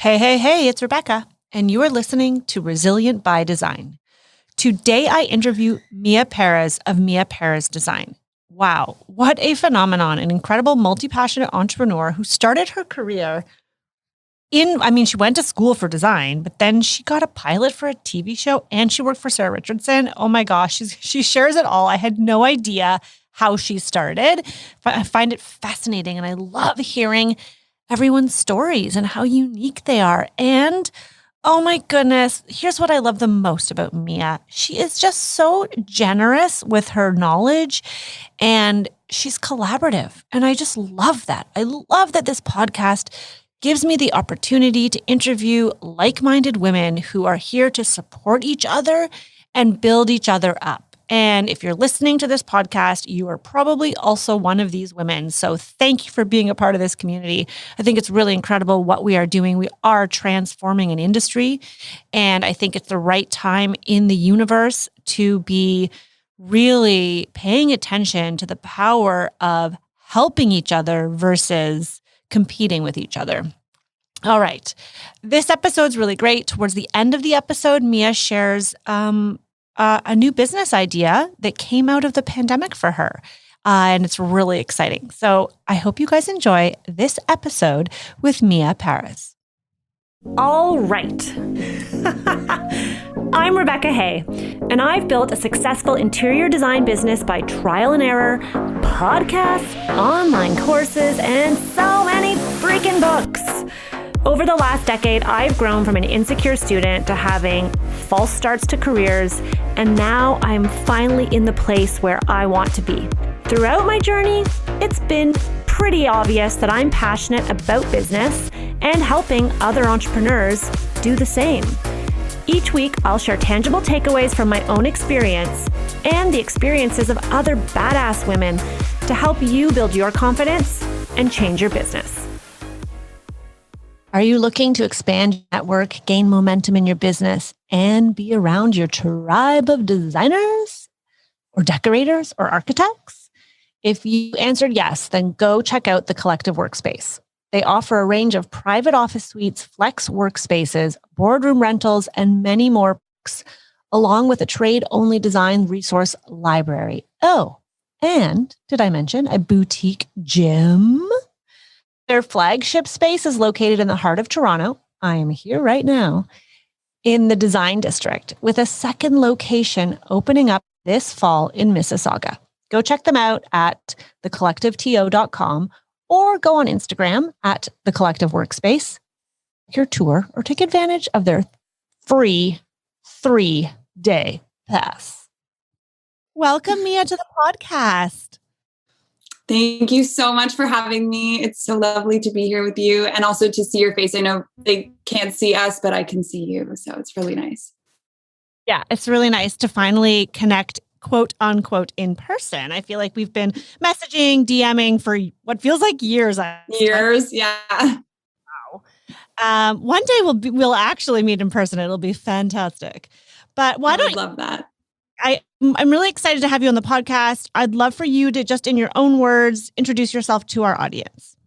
Hey, hey, hey, it's Rebecca, and you are listening to Resilient by Design. Today, I interview Mia Perez of Mia Perez Design. Wow, what a phenomenon, an incredible multi-passionate entrepreneur who started her career she went to school for design, but then she got a pilot for a TV show and she worked for Sarah Richardson. Oh my gosh, she shares it all. I had no idea how she started. I find it fascinating and I love hearing everyone's stories and how unique they are. And oh my goodness, here's what I love the most about Mia. She is just so generous with her knowledge and she's collaborative. And I just love that. I love that this podcast gives me the opportunity to interview like-minded women who are here to support each other and build each other up. And if you're listening to this podcast, you are probably also one of these women. So thank you for being a part of this community. I think it's really incredible what we are doing. We are transforming an industry. And I think it's the right time in the universe to be really paying attention to the power of helping each other versus competing with each other. All right. This episode's really great. Towards the end of the episode, Mia shares a new business idea that came out of the pandemic for her. And it's really exciting. So I hope you guys enjoy this episode with Mia Perez. All right. I'm Rebecca Hay, and I've built a successful interior design business by trial and error, podcasts, online courses, and so many freaking books. Over the last decade, I've grown from an insecure student to having false starts to careers, and now I'm finally in the place where I want to be. Throughout my journey, it's been pretty obvious that I'm passionate about business and helping other entrepreneurs do the same. Each week, I'll share tangible takeaways from my own experience and the experiences of other badass women to help you build your confidence and change your business. Are you looking to expand your network, gain momentum in your business, and be around your tribe of designers or decorators or architects? If you answered yes, then go check out the Collective Workspace. They offer a range of private office suites, flex workspaces, boardroom rentals, and many more perks, along with a trade-only design resource library. Oh, and did I mention a boutique gym? Their flagship space is located in the heart of Toronto. I am here right now in the Design District, with a second location opening up this fall in Mississauga. Go check them out at thecollectiveto.com or go on Instagram at The Collective Workspace, your tour, or take advantage of their free 3-day pass. Welcome, Mia, to the podcast. Thank you so much for having me. It's so lovely to be here with you and also to see your face. I know they can't see us, but I can see you. So it's really nice. Yeah, it's really nice to finally connect, quote unquote, in person. I feel like we've been messaging, DMing for what feels like years. Yeah. Wow. One day we'll actually meet in person. It'll be fantastic. But why don't love that? I'm really excited to have you on the podcast. I'd love for you to just, in your own words, introduce yourself to our audience.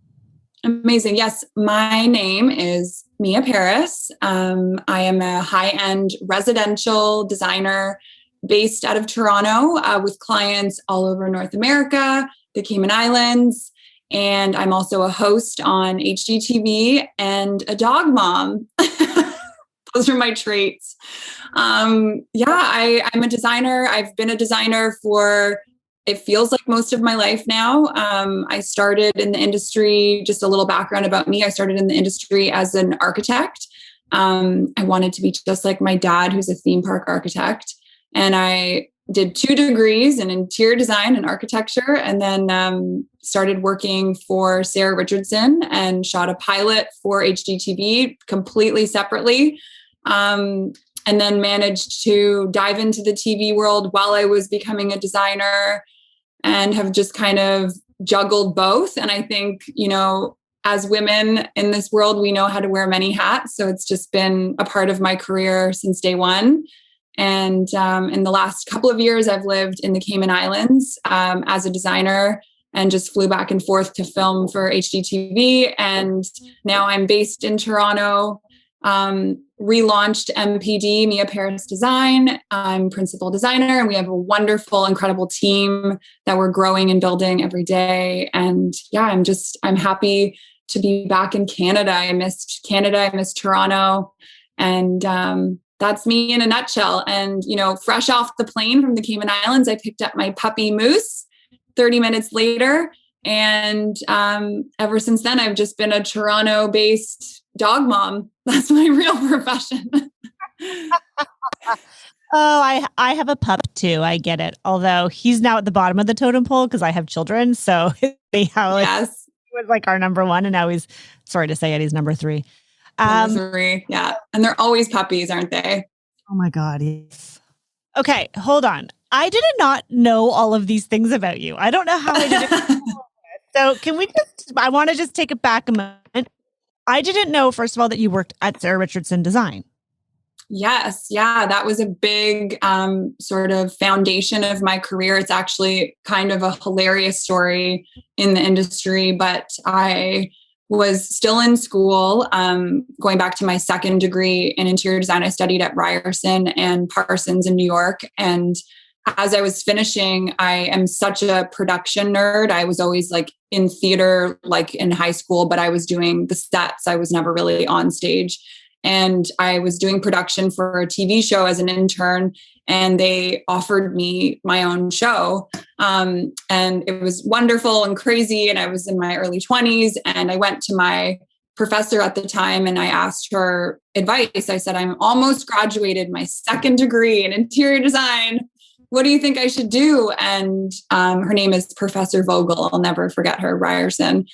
Amazing. Yes, my name is Mia Perez. I am a high-end residential designer based out of Toronto with clients all over North America, the Cayman Islands, and I'm also a host on HGTV and a dog mom. Those are my traits. I'm a designer. I've been a designer for, it feels like most of my life now. I started in the industry, just a little background about me. I started in the industry as an architect. I wanted to be just like my dad, who's a theme park architect. And I did 2 degrees in interior design and architecture, and then started working for Sarah Richardson and shot a pilot for HGTV completely separately. And then managed to dive into the TV world while I was becoming a designer and have just kind of juggled both. And I think, as women in this world, we know how to wear many hats. So it's just been a part of my career since day one. And in the last couple of years, I've lived in the Cayman Islands as a designer and just flew back and forth to film for HGTV. And now I'm based in Toronto, relaunched MPD, Mia Paris Design. I'm principal designer, and we have a wonderful, incredible team that we're growing and building every day. And yeah, I'm happy to be back in Canada. I missed Canada. I missed Toronto. And that's me in a nutshell. And, fresh off the plane from the Cayman Islands, I picked up my puppy Moose 30 minutes later. And ever since then, I've just been a Toronto-based dog mom. That's my real profession. Oh, I have a pup too. I get it. Although he's now at the bottom of the totem pole because I have children. So Yes. He was like our number one, and now he's, sorry to say it, he's number three. Number three, yeah. And they're always puppies, aren't they? Oh my God, yes. Okay, hold on. I did not know all of these things about you. I don't know how I did it. So I want to just take it back a moment. I didn't know, first of all, that you worked at Sarah Richardson Design. Yes. Yeah. That was a big sort of foundation of my career. It's actually kind of a hilarious story in the industry, but I was still in school, going back to my second degree in interior design. I studied at Ryerson and Parsons in New York. And as I was finishing, I am such a production nerd. I was always like in theater, like in high school, but I was doing the sets. I was never really on stage. And I was doing production for a TV show as an intern, and they offered me my own show. And it was wonderful and crazy. And I was in my early 20s, and I went to my professor at the time and I asked her advice. I said, I'm almost graduated my second degree in interior design. What do you think I should do? And her name is Professor Vogel. I'll never forget her, Ryerson.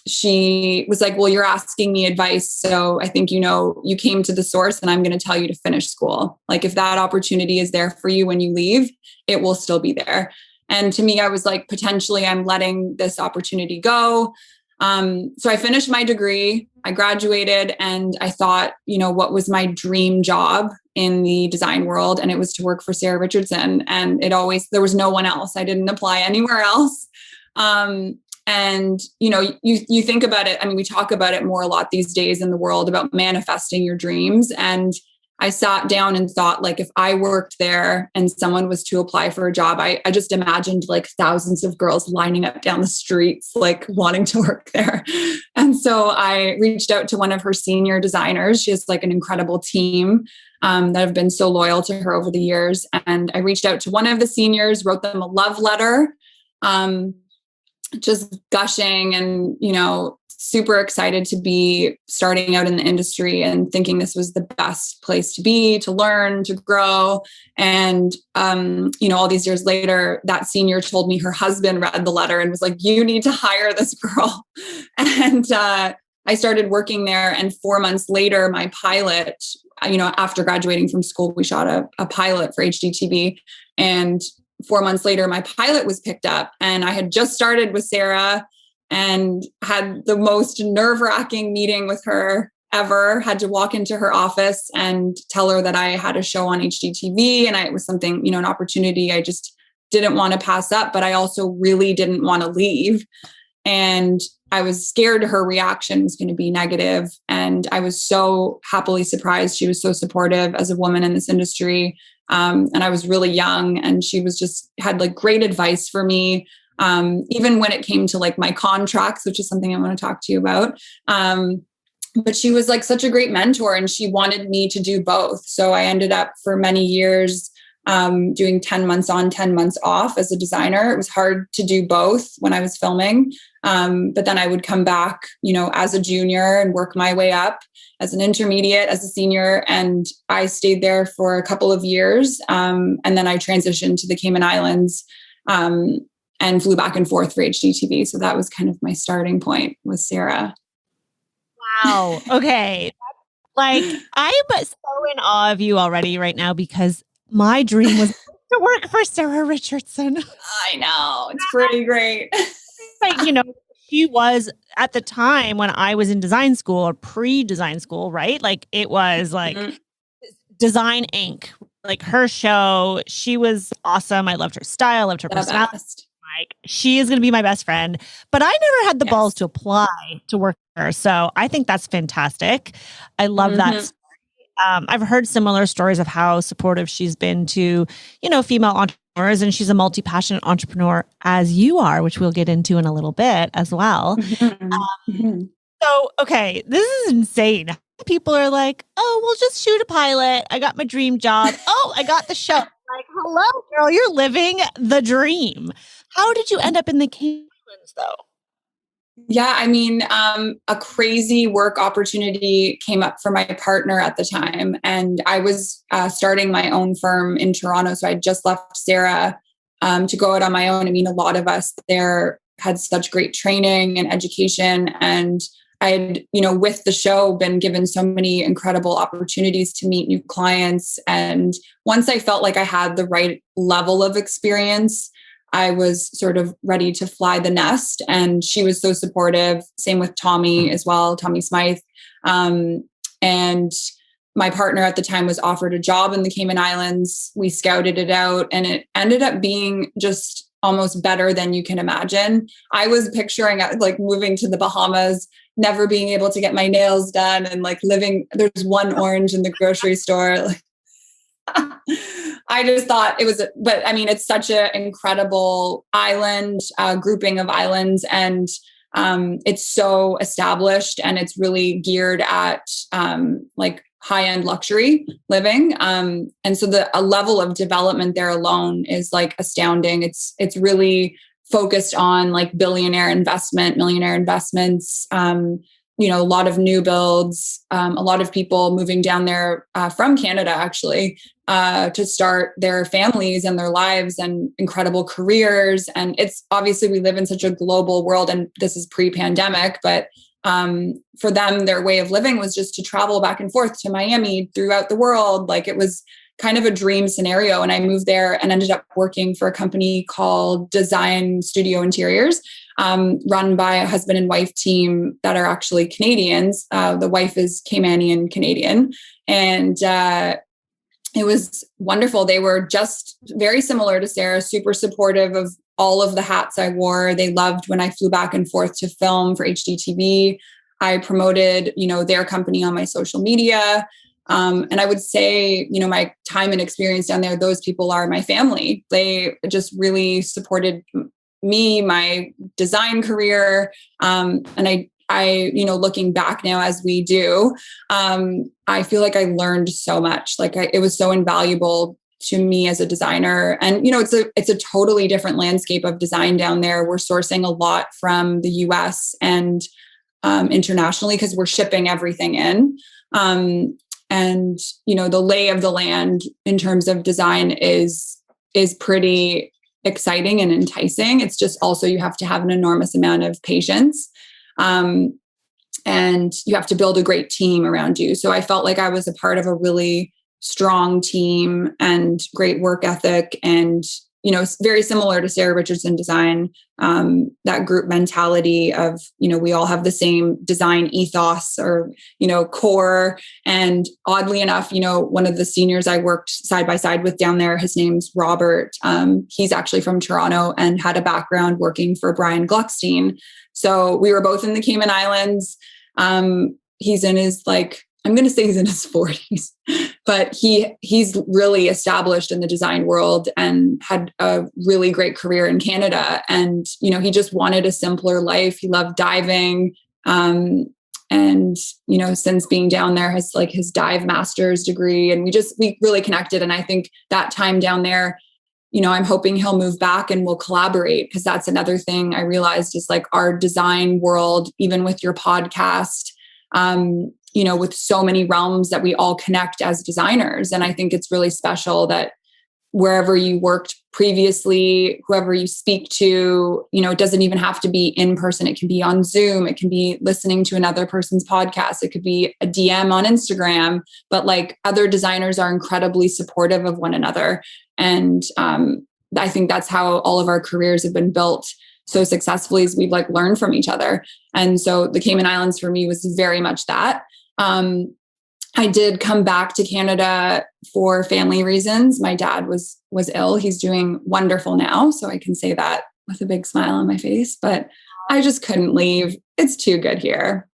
She was like, well, you're asking me advice. So I think, you came to the source, and I'm going to tell you to finish school. Like, if that opportunity is there for you when you leave, it will still be there. And to me, I was like, potentially I'm letting this opportunity go. So I finished my degree, I graduated, and I thought, what was my dream job in the design world? And it was to work for Sarah Richardson. And there was no one else. I didn't apply anywhere else. And, you think about it. I mean, we talk about it more a lot these days in the world about manifesting your dreams. And I sat down and thought, like, if I worked there and someone was to apply for a job, I just imagined like thousands of girls lining up down the streets, like wanting to work there. And so I reached out to one of her senior designers. She has like an incredible team that have been so loyal to her over the years. And I reached out to one of the seniors, wrote them a love letter, just gushing and, super excited to be starting out in the industry and thinking this was the best place to be, to learn, to grow. And, all these years later, that senior told me her husband read the letter and was like, you need to hire this girl. And I started working there. And 4 months later, my pilot, after graduating from school, we shot a pilot for HGTV. And 4 months later, my pilot was picked up, and I had just started with Sarah and had the most nerve-wracking meeting with her ever. Had to walk into her office and tell her that I had a show on HGTV, and it was something, an opportunity I just didn't want to pass up, but I also really didn't want to leave. And I was scared her reaction was going to be negative. And I was so happily surprised. She was so supportive as a woman in this industry. And I was really young, and she had like great advice for me. Even when it came to like my contracts, which is something I want to talk to you about. But she was like such a great mentor, and she wanted me to do both. So I ended up for many years doing 10 months on, 10 months off as a designer. It was hard to do both when I was filming. But then I would come back, as a junior and work my way up as an intermediate, as a senior. And I stayed there for a couple of years. And then I transitioned to the Cayman Islands and flew back and forth for HGTV. So that was kind of my starting point with Sarah. Wow. Okay. Like, I'm so in awe of you already right now, because my dream was to work for Sarah Richardson. I know. It's pretty great. Like, she was at the time when I was in design school or pre-design school, right? Like, it was like Design Inc. Like, her show, she was awesome. I loved her style, loved her personality. like, she is going to be my best friend. But I never had the balls to apply to work with her. So I think that's fantastic. I love that. I've heard similar stories of how supportive she's been to, female entrepreneurs, and she's a multi-passionate entrepreneur as you are, which we'll get into in a little bit as well. So, okay, this is insane. People are like, oh, we'll just shoot a pilot. I got my dream job. Oh, I got the show. Like, hello, girl, you're living the dream. How did you end up in the Cayman Islands, though? Yeah, I mean, a crazy work opportunity came up for my partner at the time. And I was starting my own firm in Toronto. So I just left Sarah to go out on my own. I mean, a lot of us there had such great training and education. And I had, with the show, been given so many incredible opportunities to meet new clients. And once I felt like I had the right level of experience, I was sort of ready to fly the nest. And she was so supportive. Same with Tommy as well, Tommy Smythe. And my partner at the time was offered a job in the Cayman Islands. We scouted it out, and it ended up being just almost better than you can imagine. I was picturing like moving to the Bahamas, never being able to get my nails done, and like there's one orange in the grocery store. I just thought it was, but I mean, it's such an incredible island, grouping of islands, and it's so established, and it's really geared at like high-end luxury living. And so a level of development there alone is like astounding. It's really focused on like millionaire investments, a lot of new builds, a lot of people moving down there from Canada, actually, to start their families and their lives and incredible careers. And it's obviously, we live in such a global world, and this is pre-pandemic, but for them, their way of living was just to travel back and forth to Miami, throughout the world. Like, it was kind of a dream scenario. And I moved there and ended up working for a company called Design Studio Interiors, run by a husband and wife team that are actually Canadians. The wife is Caymanian Canadian. And it was wonderful. They were just very similar to Sarah, super supportive of all of the hats I wore. They loved when I flew back and forth to film for HGTV. I promoted, their company on my social media. And I would say, my time and experience down there, those people are my family. They just really supported me, my design career. And I, looking back now as we do, I feel like I learned so much. Like, it was so invaluable to me as a designer. And, it's a totally different landscape of design down there. We're sourcing a lot from the US and internationally, because we're shipping everything in. And, the lay of the land in terms of design is pretty exciting and enticing. It's just also, you have to have an enormous amount of patience. And you have to build a great team around you. So I felt like I was a part of a really strong team and great work ethic, and, very similar to Sarah Richardson Design, that group mentality of, we all have the same design ethos or, core. And oddly enough, one of the seniors I worked side by side with down there, his name's Robert. He's actually from Toronto and had a background working for Brian Gluckstein. So we were both in the Cayman Islands. He's in his, I'm going to say he's in his 40s, but he's really established in the design world and had a really great career in Canada. And, he just wanted a simpler life. He loved diving. And, since being down there has his dive master's degree, and we really connected. And I think that time down there, I'm hoping he'll move back and we'll collaborate, because that's another thing I realized is our design world, even with your podcast, with so many realms that we all connect as designers. And I think it's really special that wherever you worked previously, whoever you speak to, it doesn't even have to be in person. It can be on Zoom. It can be listening to another person's podcast. It could be a DM on Instagram, but other designers are incredibly supportive of one another. And I think that's how all of our careers have been built so successfully, is we've learned from each other. And so the Cayman Islands for me was very much that. I did come back to Canada for family reasons. My dad was ill. He's doing wonderful now. So I can say that with a big smile on my face, but I just couldn't leave. It's too good here.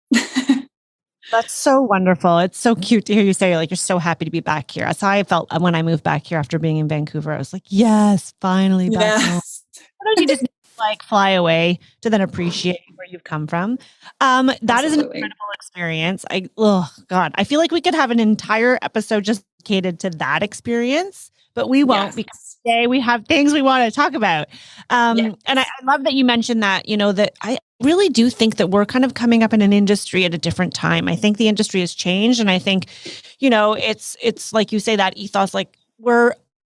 That's so wonderful. It's so cute to hear you say like you're so happy to be back here. That's how I felt when I moved back here after being in Vancouver. I was like, yes, finally back home. Yes. Sometimes you just need to like fly away to then appreciate where you've come from. That is an incredible experience. Oh God, I feel like we could have an entire episode just dedicated to that experience, but we won't because today we have things we want to talk about. And I love that you mentioned that, you know, that I really do think that we're kind of coming up in an industry at a different time. I think the industry has changed. And I think, you know, it's like you say, that ethos, like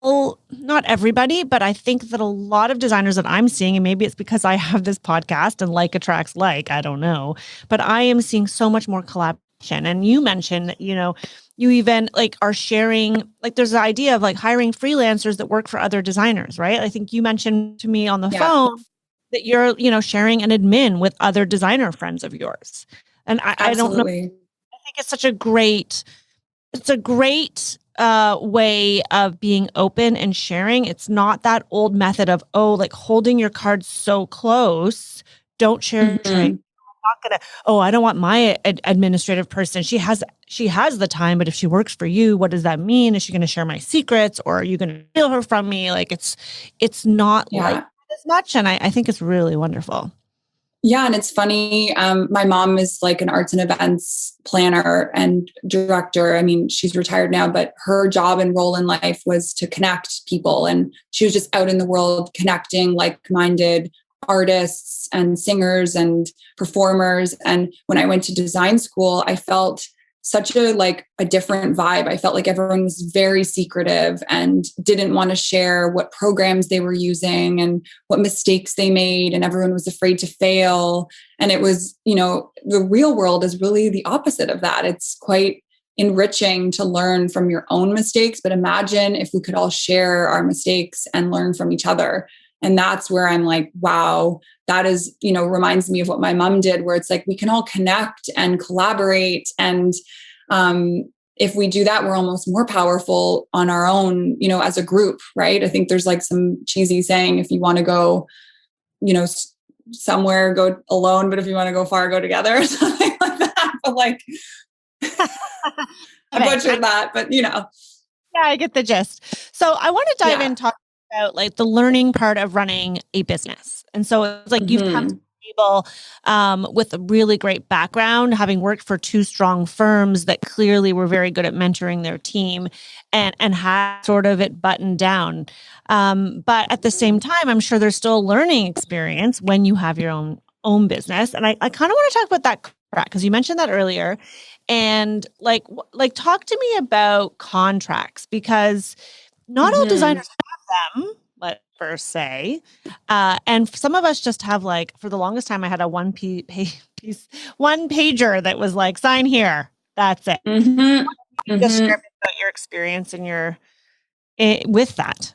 not everybody, but I think that a lot of designers that I'm seeing, and maybe it's because I have this podcast and like attracts like, I don't know, but I am seeing so much more collaboration. And you mentioned that, you know, you even like are sharing, like there's the idea of like hiring freelancers that work for other designers, right? I think you mentioned to me on the phone that you're, you know, sharing an admin with other designer friends of yours. And I don't know. I think it's such a great, way of being open and sharing. It's not that old method of, like holding your cards so close. Don't share. I'm not gonna, I don't want my administrative person. She has the time, but if she works for you, what does that mean? Is she going to share my secrets, or are you going to steal her from me? Like it's not like as much. And I think it's really wonderful. Yeah. And it's funny. My mom is like an arts and events planner and director. I mean, she's retired now, but her job and role in life was to connect people. And she was just out in the world connecting like-minded artists and singers and performers. And when I went to design school, I felt such a different vibe. I felt like everyone was very secretive and didn't want to share what programs they were using and what mistakes they made. And everyone was afraid to fail. And it was, you know, the real world is really the opposite of that. It's quite enriching to learn from your own mistakes. But imagine if we could all share our mistakes and learn from each other. And that's where I'm like, wow, that is, you know, reminds me of what my mom did, where it's like, we can all connect and collaborate. And if we do that, we're almost more powerful on our own, you know, as a group, right? I think there's like some cheesy saying, if you want to go, you know, somewhere, go alone, but if you want to go far, go together, or something like that. But like, I butchered that, but you know. Yeah, I get the gist. So I want to dive in and talk about like the learning part of running a business. And so it's like you've come to the table with a really great background, having worked for two strong firms that clearly were very good at mentoring their team and had sort of it buttoned down. But at the same time, I'm sure there's still a learning experience when you have your own business. And I kind of want to talk about that because you mentioned that earlier. And like talk to me about contracts, because not all designers have them, let's first say. And some of us just have like, for the longest time, I had a one pager that was like, sign here. That's it. Just share about your experience and with that.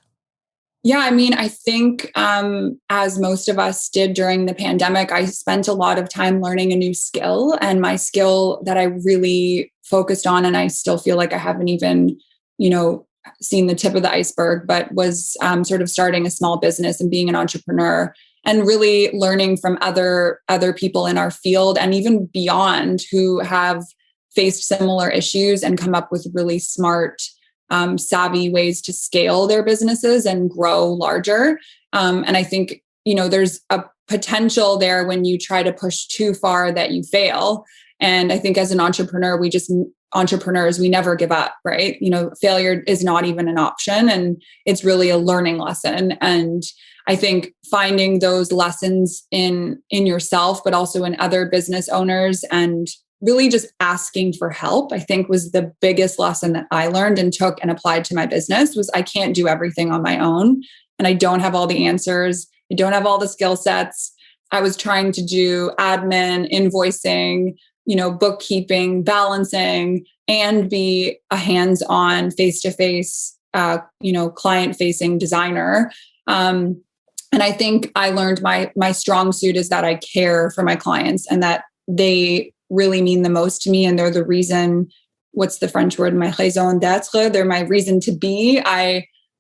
Yeah, I mean, I think as most of us did during the pandemic, I spent a lot of time learning a new skill. And my skill that I really focused on, and I still feel like I haven't even, you know, seen the tip of the iceberg, but was sort of starting a small business and being an entrepreneur and really learning from other people in our field and even beyond who have faced similar issues and come up with really smart, savvy ways to scale their businesses and grow larger. And I think, you know, there's a potential there when you try to push too far that you fail. And I think as an entrepreneur, entrepreneurs, we never give up, right? You know, failure is not even an option, and it's really a learning lesson. And I think finding those lessons in yourself, but also in other business owners, and really just asking for help, I think was the biggest lesson that I learned and took and applied to my business. Was I can't do everything on my own, and I don't have all the answers. I don't have all the skill sets. I was trying to do admin, invoicing, you know, bookkeeping, balancing, and be a hands-on, face-to-face, you know, client-facing designer. And I think I learned my strong suit is that I care for my clients and that they really mean the most to me. And they're the reason, what's the French word? My raison d'être. They're my reason to be.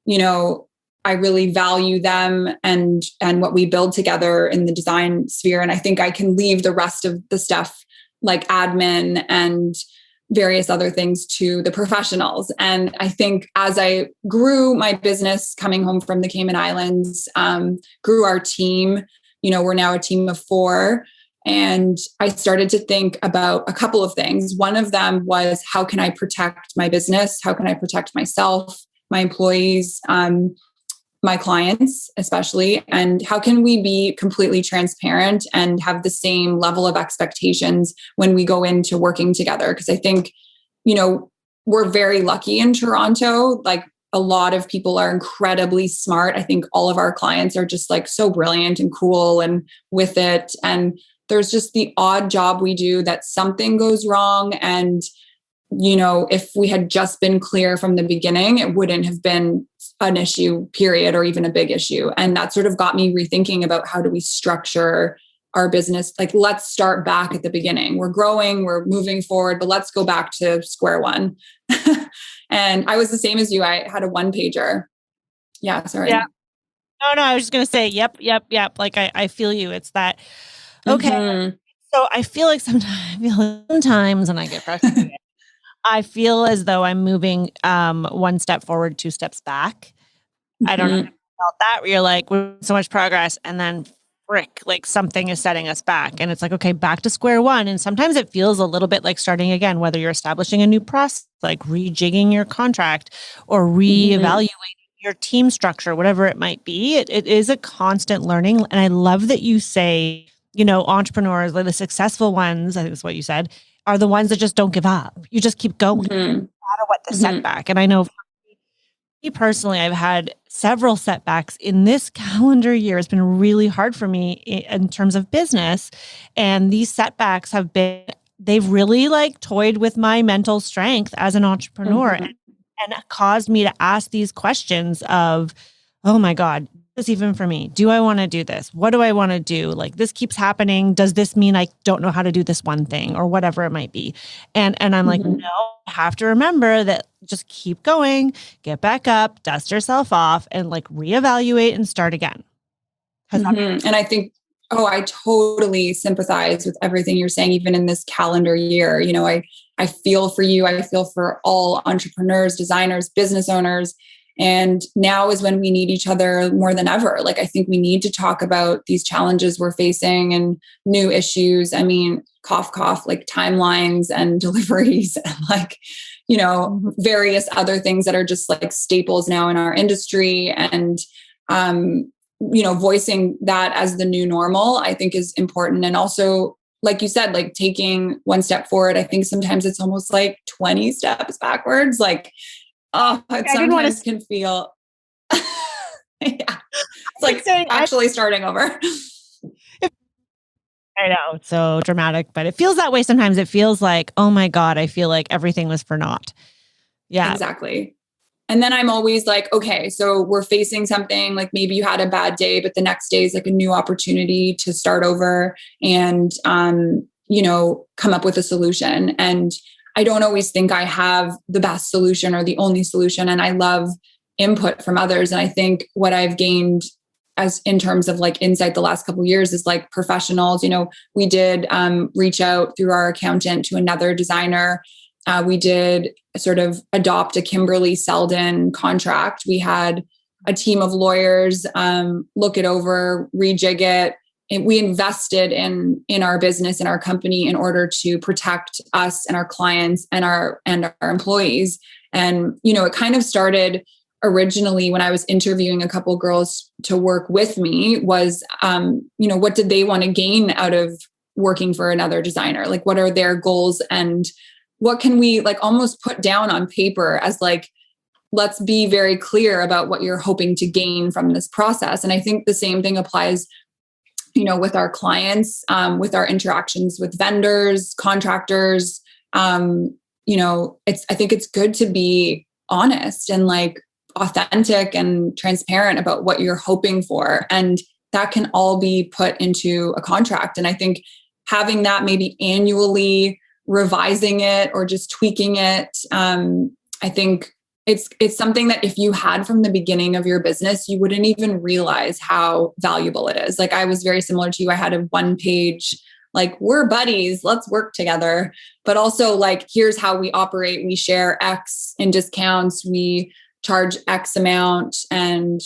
You know, I really value them and what we build together in the design sphere. And I think I can leave the rest of the stuff like admin and various other things to the professionals. And I think as I grew my business coming home from the Cayman Islands, grew our team, we're now a team of 4. And I started to think about a couple of things. One of them was, how can I protect my business? How can I protect myself, my employees, my clients, especially? And how can we be completely transparent and have the same level of expectations when we go into working together? Because I think, we're very lucky in Toronto. Like, a lot of people are incredibly smart. I think all of our clients are just like so brilliant and cool and with it. And there's just the odd job we do that something goes wrong. And, if we had just been clear from the beginning, it wouldn't have been an issue, period, or even a big issue. And that sort of got me rethinking about how do we structure our business. Like, let's start back at the beginning. We're growing, we're moving forward, but let's go back to square one. And I was the same as you. I had a 1-pager. Yeah, sorry. Yeah. No, I was just going to say, yep. Like, I feel you. It's that, okay. Mm-hmm. So I feel like sometimes when I get frustrated, I feel as though I'm moving 1 step forward, 2 steps back. Mm-hmm. I don't know if you felt that, where you're like, we're so much progress, and then frick, like something is setting us back. And it's like, okay, back to square one. And sometimes it feels a little bit like starting again, whether you're establishing a new process, like rejigging your contract or reevaluating your team structure, whatever it might be. It is a constant learning. And I love that you say, entrepreneurs, like the successful ones, I think that's what you said, are the ones that just don't give up. You just keep going, no matter what the setback. And I know for me personally, I've had several setbacks in this calendar year. It's been really hard for me in terms of business. And these setbacks they've really like toyed with my mental strength as an entrepreneur and caused me to ask these questions of, oh my God, is this even for me? Do I want to do this? What do I want to do? Like, this keeps happening. Does this mean I don't know how to do this one thing or whatever it might be? And I'm like, no, I have to remember that just keep going, get back up, dust yourself off, and like reevaluate and start again. And I think, I totally sympathize with everything you're saying, even in this calendar year. I feel for you. I feel for all entrepreneurs, designers, business owners. And now is when we need each other more than ever. Like, I think we need to talk about these challenges we're facing and new issues. I mean, cough, cough, like timelines and deliveries and like, various other things that are just like staples now in our industry. And, voicing that as the new normal, I think is important. And also, like you said, like taking 1 step forward, I think sometimes it's almost like 20 steps backwards. Like, it sometimes can feel, it's like actually starting over. I know, it's so dramatic, but it feels that way sometimes. It feels like, oh my God, I feel like everything was for naught. Yeah, exactly. And then I'm always like, okay, so we're facing something, like maybe you had a bad day, but the next day is like a new opportunity to start over and, come up with a solution. And I don't always think I have the best solution or the only solution. And I love input from others. And I think what I've gained as in terms of like insight the last couple of years is like professionals, we did reach out through our accountant to another designer. We did sort of adopt a Kimberly Selden contract. We had a team of lawyers look it over, rejig it. And we invested in our business and our company in order to protect us and our clients and our employees. And, it kind of started originally when I was interviewing a couple girls to work with me was, what did they want to gain out of working for another designer? Like, what are their goals and what can we like almost put down on paper as like, let's be very clear about what you're hoping to gain from this process. And I think the same thing applies with our clients, with our interactions with vendors, contractors, I think it's good to be honest and like authentic and transparent about what you're hoping for. And that can all be put into a contract. And I think having that maybe annually revising it or just tweaking it, I think it's something that if you had from the beginning of your business, you wouldn't even realize how valuable it is. Like I was very similar to you. I had a 1-page, like, we're buddies, let's work together. But also like, here's how we operate. We share X in discounts. We charge X amount. And,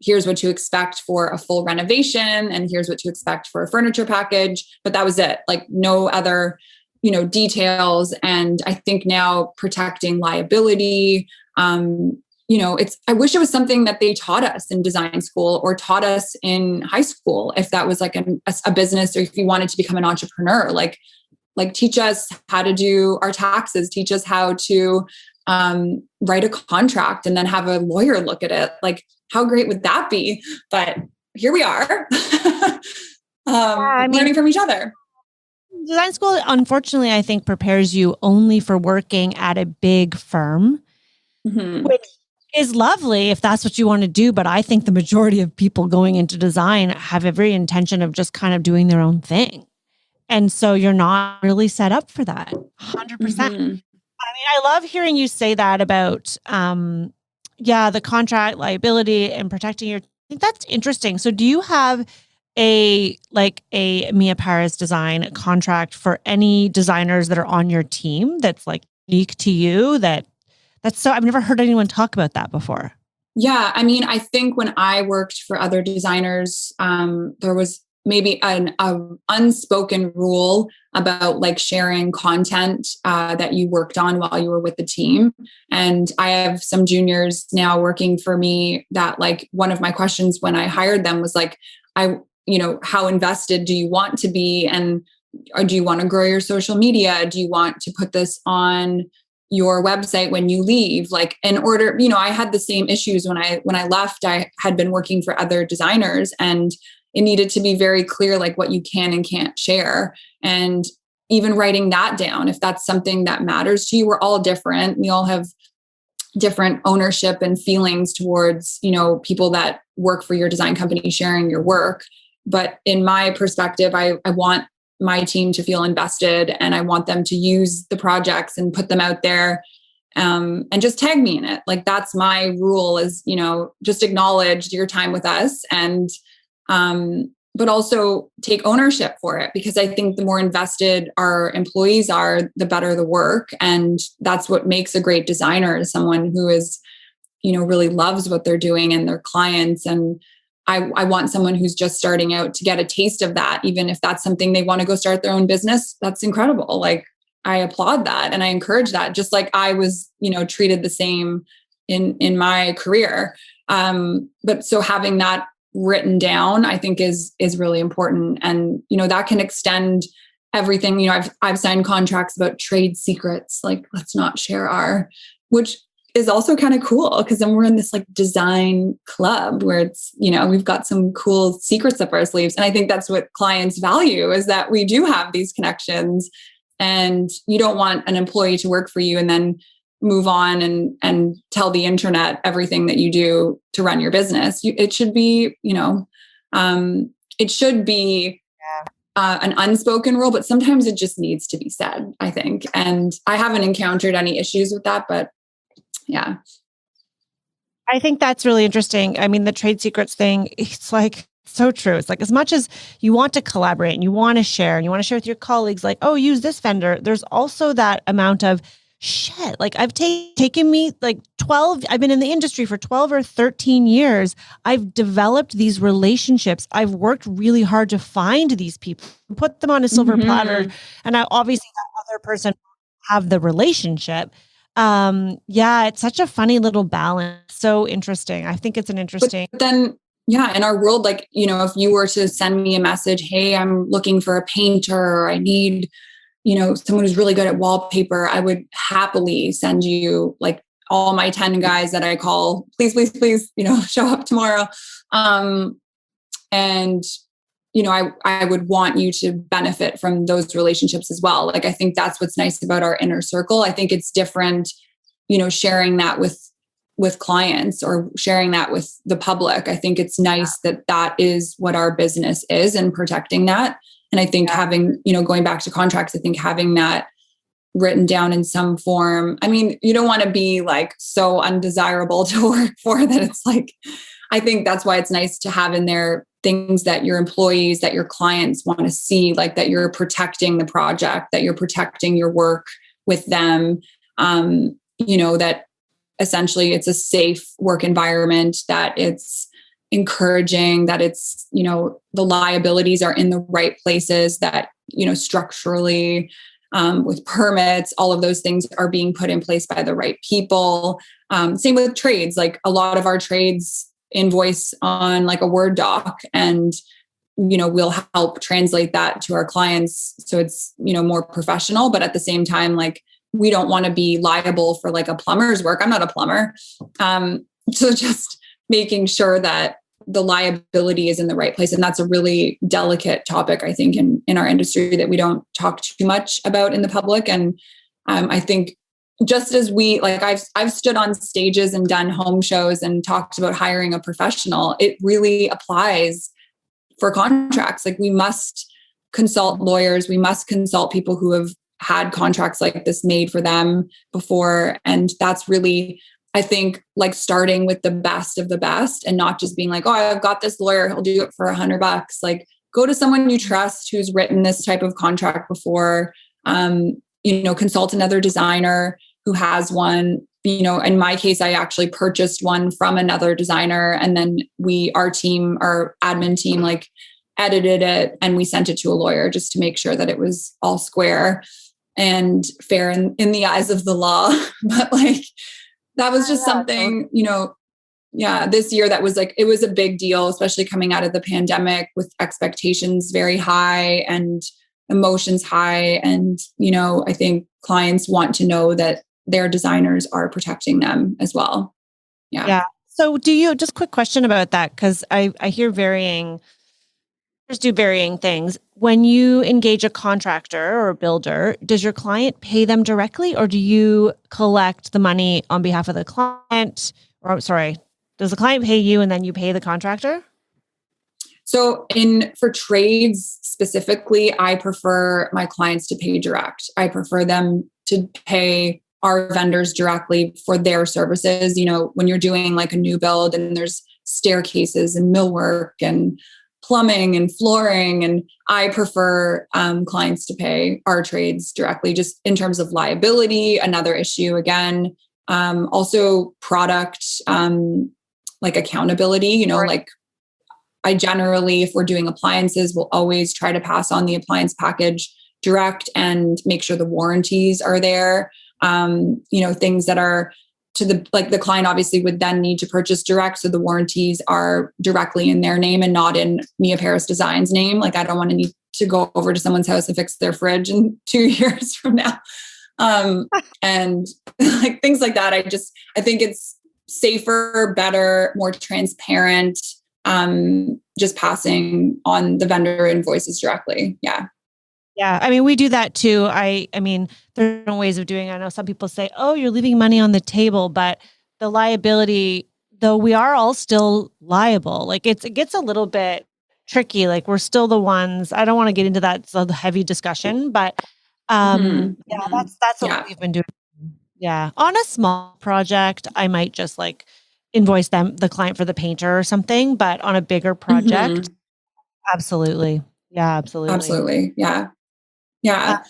here's what to expect for a full renovation. And here's what to expect for a furniture package. But that was it. Like no other details. And I think now protecting liability, I wish it was something that they taught us in design school or taught us in high school. If that was like a business, or if you wanted to become an entrepreneur, like teach us how to do our taxes, teach us how to write a contract and then have a lawyer look at it. Like how great would that be? But here we are learning from each other. Design school, unfortunately, I think prepares you only for working at a big firm, which is lovely if that's what you want to do. But I think the majority of people going into design have every intention of just kind of doing their own thing. And so you're not really set up for that. 100%. I mean, I love hearing you say that about, the contract liability and protecting I think that's interesting. So do you have a Mia Paris design contract for any designers that are on your team that's like unique to you? That's so, I've never heard anyone talk about that before. Yeah. I mean, I think when I worked for other designers, there was maybe an unspoken rule about like sharing content that you worked on while you were with the team. And I have some juniors now working for me that like one of my questions when I hired them was like, how invested do you want to be? Or do you want to grow your social media? Do you want to put this on your website when you leave? Like in order, I had the same issues when I left. I had been working for other designers and it needed to be very clear, like what you can and can't share. And even writing that down, if that's something that matters to you, we're all different. We all have different ownership and feelings towards, people that work for your design company sharing your work. But in my perspective, I want my team to feel invested and I want them to use the projects and put them out there and just tag me in it. Like that's my rule is, just acknowledge your time with us and, but also take ownership for it, because I think the more invested our employees are, the better the work. And that's what makes a great designer, is someone who is, really loves what they're doing and their clients. And I want someone who's just starting out to get a taste of that. Even if that's something they want to go start their own business, that's incredible. Like I applaud that and I encourage that, just like I was, treated the same in my career. But so having that written down, I think is really important. And, that can extend everything. I've signed contracts about trade secrets, like let's not share which is also kind of cool because then we're in this like design club where it's, we've got some cool secrets up our sleeves. And I think that's what clients value, is that we do have these connections, and you don't want an employee to work for you and then move on and tell the internet everything that you do to run your business. It should be, an unspoken rule, but sometimes it just needs to be said, I think. And I haven't encountered any issues with that, but yeah. I think that's really interesting. I mean, the trade secrets thing, it's like so true. It's like, as much as you want to collaborate and you want to share with your colleagues, like, oh, use this vendor, there's also that amount of shit. Like I've taken me like I've been in the industry for 12 or 13 years. I've developed these relationships. I've worked really hard to find these people, put them on a silver platter. And I obviously that other person have the relationship. It's such a funny little balance. So interesting. I think it's an interesting. But then, in our world, like, if you were to send me a message, hey, I'm looking for a painter, or I need, someone who's really good at wallpaper, I would happily send you like all my 10 guys that I call, please, show up tomorrow. And I would want you to benefit from those relationships as well. Like, I think that's what's nice about our inner circle. I think it's different, sharing that with clients or sharing that with the public. I think it's nice that is what our business is, and protecting that. And I think having, going back to contracts, I think having that, written down in some form. I mean, you don't want to be like so undesirable to work for that it's like, I think that's why it's nice to have in there things that your employees, that your clients want to see, like that you're protecting the project, that you're protecting your work with them. That essentially it's a safe work environment, that it's encouraging, that it's, the liabilities are in the right places, that, structurally, with permits, all of those things are being put in place by the right people. Same with trades, like a lot of our trades invoice on like a Word doc, and, we'll help translate that to our clients. So it's, more professional, but at the same time, like we don't want to be liable for like a plumber's work. I'm not a plumber. So just making sure that the liability is in the right place. And that's a really delicate topic, I think, in our industry that we don't talk too much about in the public. And I think just as I've stood on stages and done home shows and talked about hiring a professional, it really applies for contracts. Like we must consult lawyers. We must consult people who have had contracts like this made for them before. And that's really, I think, like starting with the best of the best and not just being like, oh, I've got this lawyer, he'll do it for $100. Like go to someone you trust who's written this type of contract before, consult another designer who has one. In my case, I actually purchased one from another designer, and then our admin team, like edited it and we sent it to a lawyer just to make sure that it was all square and fair in the eyes of the law. But like, that was just something, this year that was like, it was a big deal, especially coming out of the pandemic with expectations very high and emotions high. And, I think clients want to know that their designers are protecting them as well. Yeah. Yeah. So just quick question about that, because I hear varying things. When you engage a contractor or a builder, does your client pay them directly, or do you collect the money on behalf of the client? Or sorry, does the client pay you and then you pay the contractor? So for trades specifically, I prefer my clients to pay direct. I prefer them to pay our vendors directly for their services. When you're doing like a new build and there's staircases and millwork and plumbing and flooring, and I prefer clients to pay our trades directly, just in terms of liability. Another issue again, also product, like accountability. Right. Like I generally, if we're doing appliances, we'll always try to pass on the appliance package direct and make sure the warranties are there. Things that are to the client obviously would then need to purchase direct. So the warranties are directly in their name and not in Mia Paris Design's name. Like I don't want to need to go over to someone's house and fix their fridge in 2 years from now. And like things like that. I think it's safer, better, more transparent, just passing on the vendor invoices directly. Yeah. Yeah. I mean, we do that too. I mean, there are different ways of doing it. I know some people say, oh, you're leaving money on the table, but the liability, though we are all still liable, like it gets a little bit tricky. Like we're still the ones, I don't want to get into that so the heavy discussion, but that's what we've been doing. Yeah. On a small project, I might just like invoice the client for the painter or something, but on a bigger project, absolutely. Yeah, absolutely. Absolutely. Yeah. Yeah.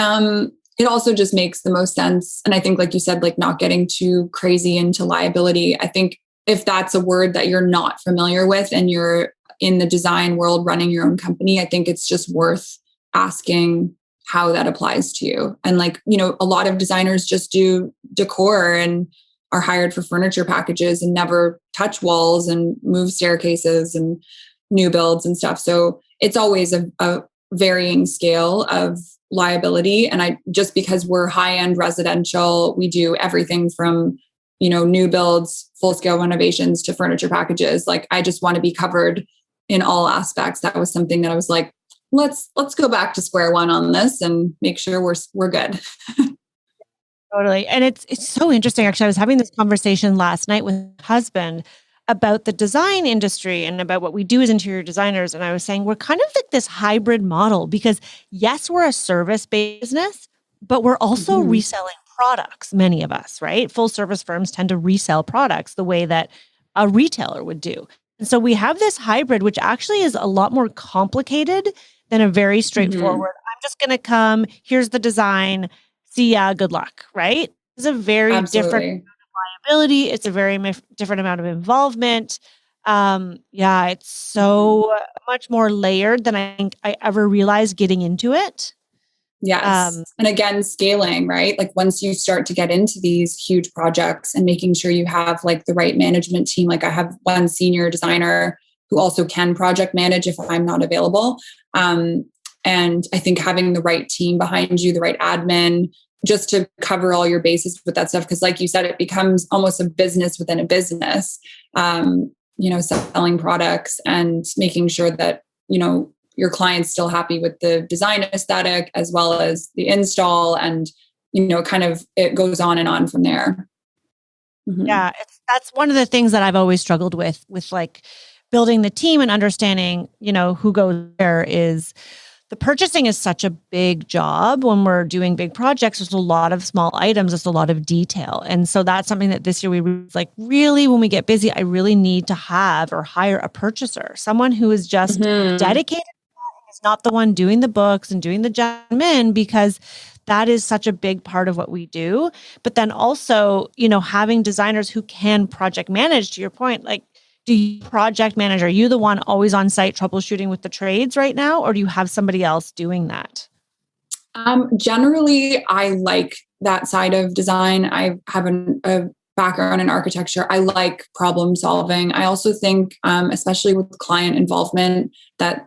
It also just makes the most sense. And I think, like you said, like not getting too crazy into liability. I think if that's a word that you're not familiar with and you're in the design world running your own company, I think it's just worth asking how that applies to you. And like, a lot of designers just do decor and are hired for furniture packages and never touch walls and move staircases and new builds and stuff. So it's always a varying scale of liability. And just because we're high-end residential, we do everything from, new builds, full-scale renovations to furniture packages. Like I just want to be covered in all aspects. That was something that I was like, let's go back to square one on this and make sure we're good. Totally. And it's so interesting. Actually, I was having this conversation last night with my husband about the design industry and about what we do as interior designers. And I was saying, we're kind of like this hybrid model because yes, we're a service business, but we're also Mhm. reselling products, many of us, right? Full service firms tend to resell products the way that a retailer would do. And so we have this hybrid, which actually is a lot more complicated than a very Mhm. straightforward, I'm just going to come, here's the design, see ya, good luck, right? It's a very different Absolutely. ability. It's a very different amount of involvement. Yeah, it's Mhm. so much more layered than I think I ever realized getting into it. Yes. Um, And again, scaling, right? Like once you start to get into these huge projects and making sure you have like the right management team, like I have one senior designer who also can project manage if I'm not available. Um, and I think having the right team behind you, the right admin, just to cover all your bases with that stuff. Cause like you said, it becomes almost a business within a business, selling products and making sure that, your client's still happy with the design aesthetic as well as the install, and kind of it goes on and on from there. Mhm. yeah, that's one of the things that I've always struggled with like building the team and understanding, who goes there is the purchasing is such a big job when we're doing big projects. There's a lot of small items. There's a lot of detail. And so that's something that this year we were like, really, when we get busy, I really need to have or hire a purchaser, someone who is just Mhm. dedicated, is not the one doing the books and doing the admin, because that is such a big part of what we do. But then also, having designers who can project manage, to your point, like, do you project manage? Are you the one always on site troubleshooting with the trades right now, or do you have somebody else doing that? Generally, I like that side of design. I have a background in architecture. I like problem solving. I also think, especially with client involvement, that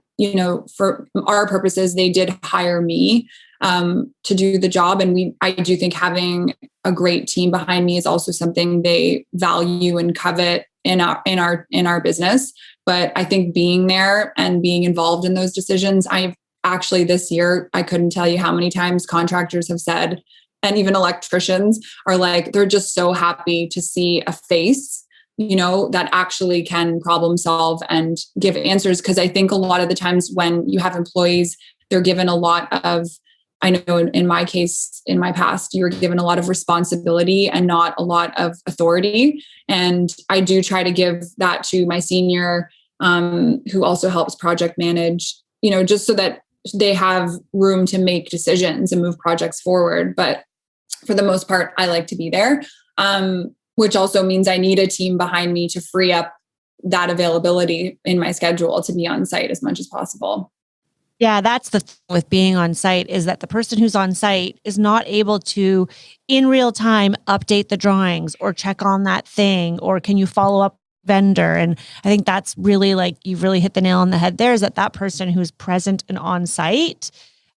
for our purposes, they did hire me to do the job, and I do think having a great team behind me is also something they value and covet in our business. But I think being there and being involved in those decisions, I've actually this year, I couldn't tell you how many times contractors have said, and even electricians are like, they're just so happy to see a face, that actually can problem solve and give answers. Cause I think a lot of the times when you have employees, they're given a lot of, I know in my case, in my past, you were given a lot of responsibility and not a lot of authority. And I do try to give that to my senior, who also helps project manage, just so that they have room to make decisions and move projects forward. But for the most part, I like to be there, which also means I need a team behind me to free up that availability in my schedule to be on site as much as possible. Yeah, that's the thing with being on site, is that the person who's on site is not able to, in real time, update the drawings or check on that thing, or can you follow up vendor? And I think that's really, like, you've really hit the nail on the head there, is that person who's present and on site.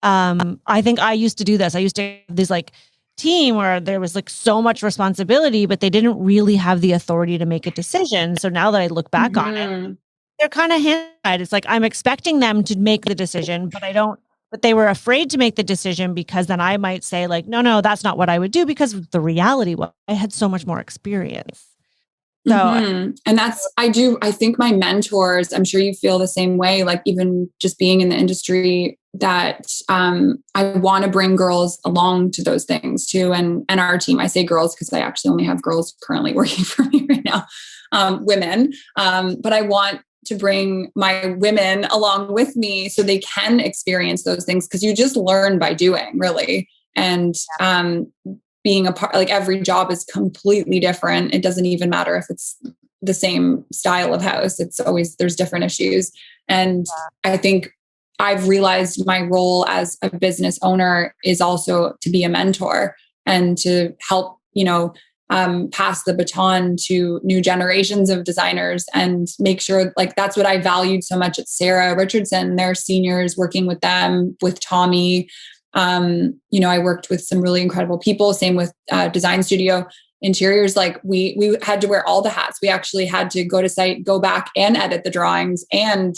I think I used to do this. I used to have this like team where there was like so much responsibility, but they didn't really have the authority to make a decision. So now that I look back on it, Mhm. they're kind of hand-tied. It's like I'm expecting them to make the decision, but I don't. But they were afraid to make the decision because then I might say like, no, that's not what I would do, because the reality was I had so much more experience. So And I think my mentors, I'm sure you feel the same way, like even just being in the industry, that I want to bring girls along to those things too. And our team, I say girls because I actually only have girls currently working for me right now, women. But I want to bring my women along with me so they can experience those things, because you just learn by doing, really. And being a part, like every job is completely different. It doesn't even matter if it's the same style of house. It's always, there's different issues. And I think I've realized my role as a business owner is also to be a mentor and to help, pass the baton to new generations of designers, and make sure, like, that's what I valued so much at Sarah Richardson, their seniors, working with them, with Tommy. I worked with some really incredible people. Same with Design Studio Interiors. Like we had to wear all the hats. We actually had to go to site, go back and edit the drawings, and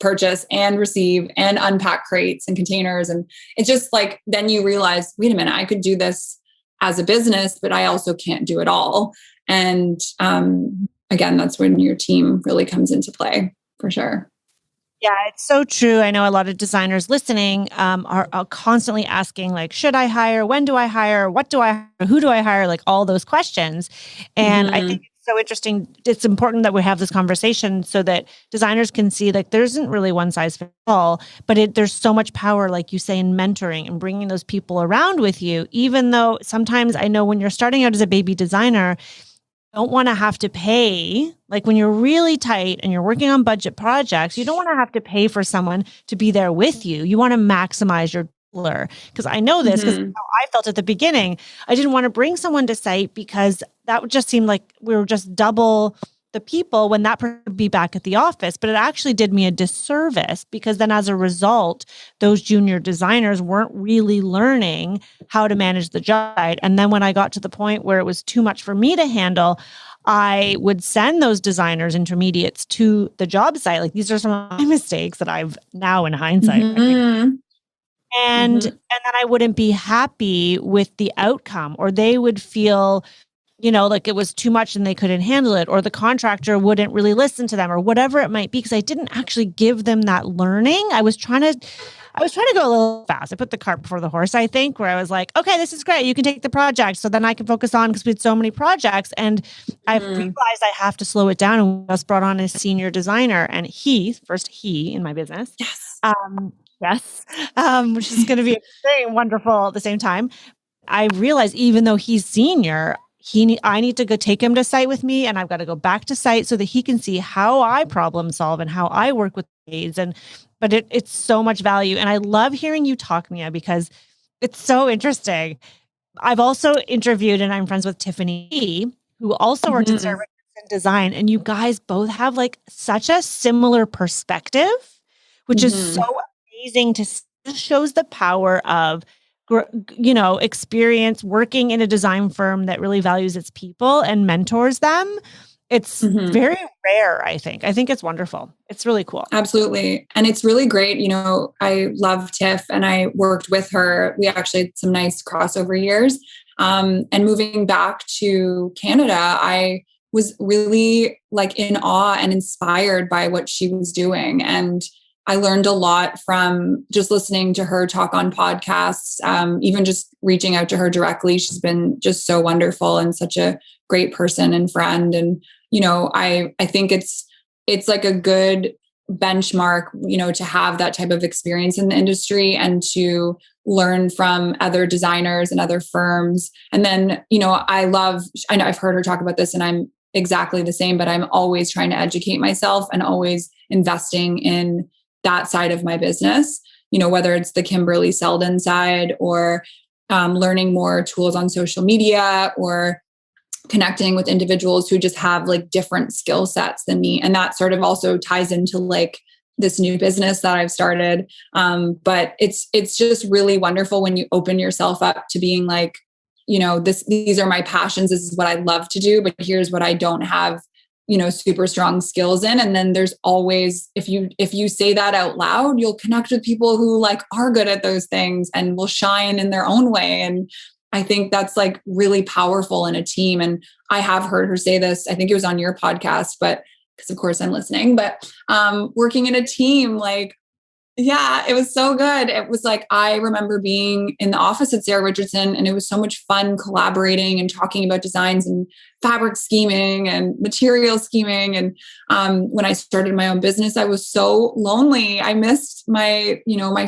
purchase and receive and unpack crates and containers. And it's just like, then you realize, wait a minute, I could do this as a business, but I also can't do it all. And again, that's when your team really comes into play, for sure. Yeah, it's so true. I know a lot of designers listening are constantly asking, like, should I hire? When do I hire? What do I hire? Who do I hire? Like all those questions. And I think Mhm. it's so interesting. It's important that we have this conversation so that designers can see like there isn't really one size fits all, but there's so much power, like you say, in mentoring and bringing those people around with you. Even though sometimes I know when you're starting out as a baby designer, don't want to have to pay, like when you're really tight and you're working on budget projects, you don't want to have to pay for someone to be there with you. You want to maximize your dollar. Because I know this because Mhm. I felt at the beginning. I didn't want to bring someone to site because that would just seem like we were just double the people when that person would be back at the office. But it actually did me a disservice because then as a result, those junior designers weren't really learning how to manage the job site. And then when I got to the point where it was too much for me to handle, I would send those designers intermediates to the job site. Like these are some of my mistakes that I've now in hindsight. Mhm. And Mhm. then I wouldn't be happy with the outcome, or they would feel, like it was too much and they couldn't handle it, or the contractor wouldn't really listen to them, or whatever it might be, because I didn't actually give them that learning. I was trying to go a little fast. I put the cart before the horse, I think, where I was like, okay, this is great. You can take the project. So then I can focus on, because we had so many projects. And I've realized Mhm. I have to slow it down. And just brought on a senior designer, and he in my business. Yes. Yes. Which is going to be very wonderful at the same time. I realize even though he's senior, I need to go take him to site with me, and I've got to go back to site so that he can see how I problem solve and how I work with aides. But it's so much value. And I love hearing you talk, Mia, because it's so interesting. I've also interviewed, and I'm friends with Tiffany, Lee, who also worked at Mhm. Service and Design. And you guys both have like such a similar perspective, which is so Mhm. amazing to see. It shows the power of, experience working in a design firm that really values its people and mentors them. It's Mhm. very rare, I think. I think it's wonderful. It's really cool. Absolutely. And it's really great. I love Tiff and I worked with her. We actually had some nice crossover years. And moving back to Canada, I was really like in awe and inspired by what she was doing. And I learned a lot from just listening to her talk on podcasts, even just reaching out to her directly. She's been just so wonderful and such a great person and friend. And, I think it's like a good benchmark, to have that type of experience in the industry and to learn from other designers and other firms. And then, I know I've heard her talk about this and I'm exactly the same, but I'm always trying to educate myself and always investing in that side of my business, whether it's the Kimberly Seldon side or learning more tools on social media or connecting with individuals who just have like different skill sets than me. And that sort of also ties into like this new business that I've started. But it's just really wonderful when you open yourself up to being like, these are my passions. This is what I love to do, but here's what I don't have, super strong skills in. And then there's always, if you say that out loud, you'll connect with people who like are good at those things and will shine in their own way. And I think that's like really powerful in a team. And I have heard her say this, I think it was on your podcast, but because of course I'm listening, but working in a team, like, yeah, it was so good. It was like, I remember being in the office at Sarah Richardson and it was so much fun collaborating and talking about designs and fabric scheming and material scheming. And when I started my own business, I was so lonely. I missed my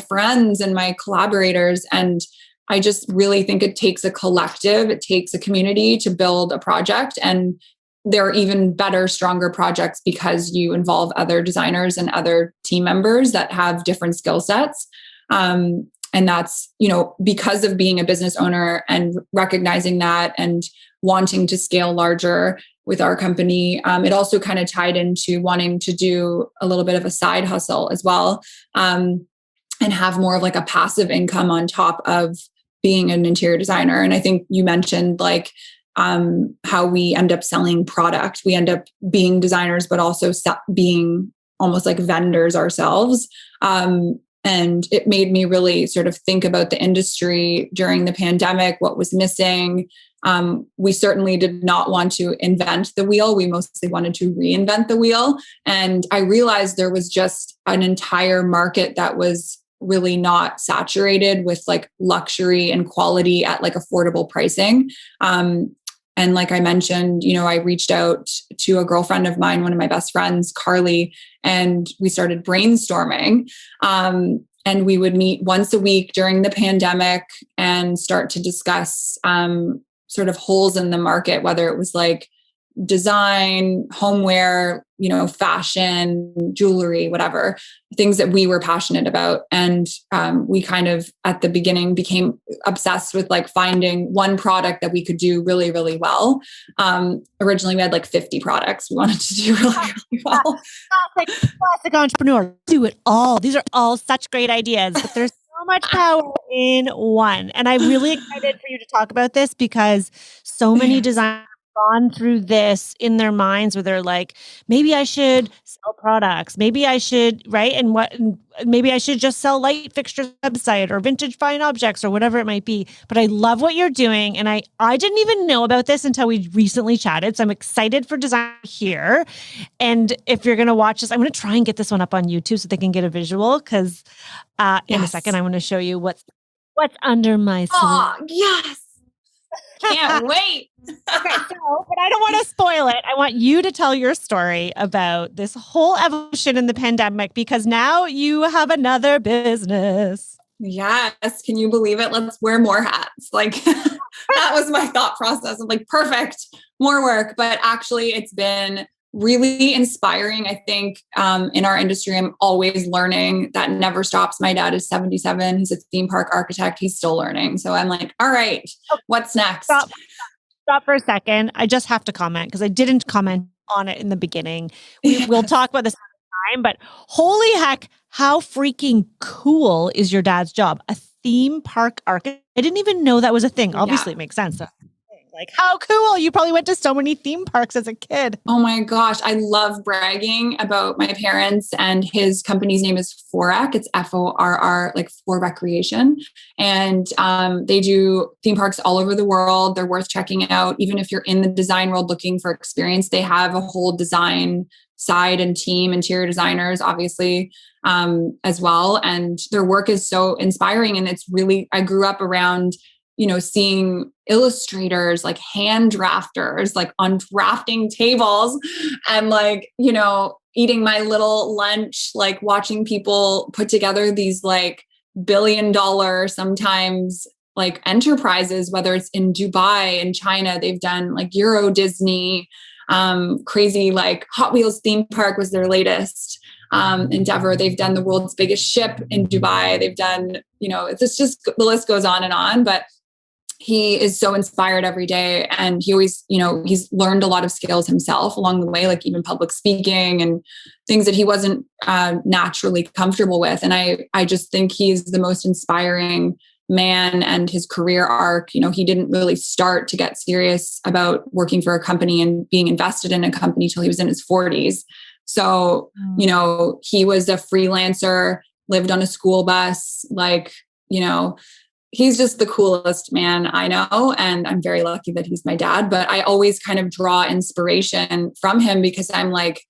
friends and my collaborators. And I just really think it takes a collective, it takes a community to build a project. And there are even better, stronger projects because you involve other designers and other team members that have different skill sets. And that's, because of being a business owner and recognizing that and wanting to scale larger with our company, it also kind of tied into wanting to do a little bit of a side hustle as well, and have more of like a passive income on top of being an interior designer. And I think you mentioned like how we end up selling product. We end up being designers, but also being almost like vendors ourselves. And it made me really sort of think about the industry during the pandemic, what was missing. We certainly did not want to invent the wheel. We mostly wanted to reinvent the wheel. And I realized there was just an entire market that was really not saturated with like luxury and quality at like affordable pricing. And like I mentioned, I reached out to a girlfriend of mine, one of my best friends, Carly, and we started brainstorming. And we would meet once a week during the pandemic and start to discuss sort of holes in the market, whether it was like design, homeware, fashion, jewelry, whatever, things that we were passionate about. And we kind of at the beginning became obsessed with like finding one product that we could do really, really well. Originally we had like 50 products we wanted to do really, really well. Classic entrepreneur, do it all. These are all such great ideas, but there's so much power in one. And I'm really excited for you to talk about this because so many designers gone through this in their minds where they're like, maybe I should sell products. Maybe I should, right? And maybe I should just sell light fixtures website or vintage fine objects or whatever it might be. But I love what you're doing. And I didn't even know about this until we recently chatted. So I'm excited for design here. And if you're going to watch this, I'm going to try and get this one up on YouTube so they can get a visual because in a second, I want to show you what's under my sleeve. Oh, yes. Can't wait. Okay, but I don't want to spoil it. I want you to tell your story about this whole evolution in the pandemic because now you have another business. Yes. Can you believe it? Let's wear more hats. Like that was my thought process. I'm like, perfect, more work. But actually it's been really inspiring. I think in our industry, I'm always learning. That never stops. My dad is 77. He's a theme park architect. He's still learning. So I'm like, all right, what's next? Stop for a second. I just have to comment because I didn't comment on it in the beginning. We'll talk about this another time, but holy heck, how freaking cool is your dad's job? A theme park architect. I didn't even know that was a thing. Obviously, it makes sense. Like, how cool. You probably went to so many theme parks as a kid. Oh my gosh. I love bragging about my parents, and his company's name is FORREC. It's FORR, like for recreation. And they do theme parks all over the world. They're worth checking out. Even if you're in the design world looking for experience, they have a whole design side and team, interior designers, obviously, as well. And their work is so inspiring. And it's really, I grew up around seeing illustrators, like hand drafters, like on drafting tables and like, eating my little lunch, like watching people put together these like $1 billion, sometimes like enterprises, whether it's in Dubai and China, they've done like Euro Disney, crazy, like Hot Wheels theme park was their latest endeavor. They've done the world's biggest ship in Dubai. They've done, it's just, the list goes on, but he is so inspired every day. And he always, he's learned a lot of skills himself along the way, like even public speaking and things that he wasn't naturally comfortable with. And I just think he's the most inspiring man, and his career arc, he didn't really start to get serious about working for a company and being invested in a company till he was in his 40s. So, he was a freelancer, lived on a school bus, like, he's just the coolest man I know. And I'm very lucky that he's my dad, but I always kind of draw inspiration from him because I'm like,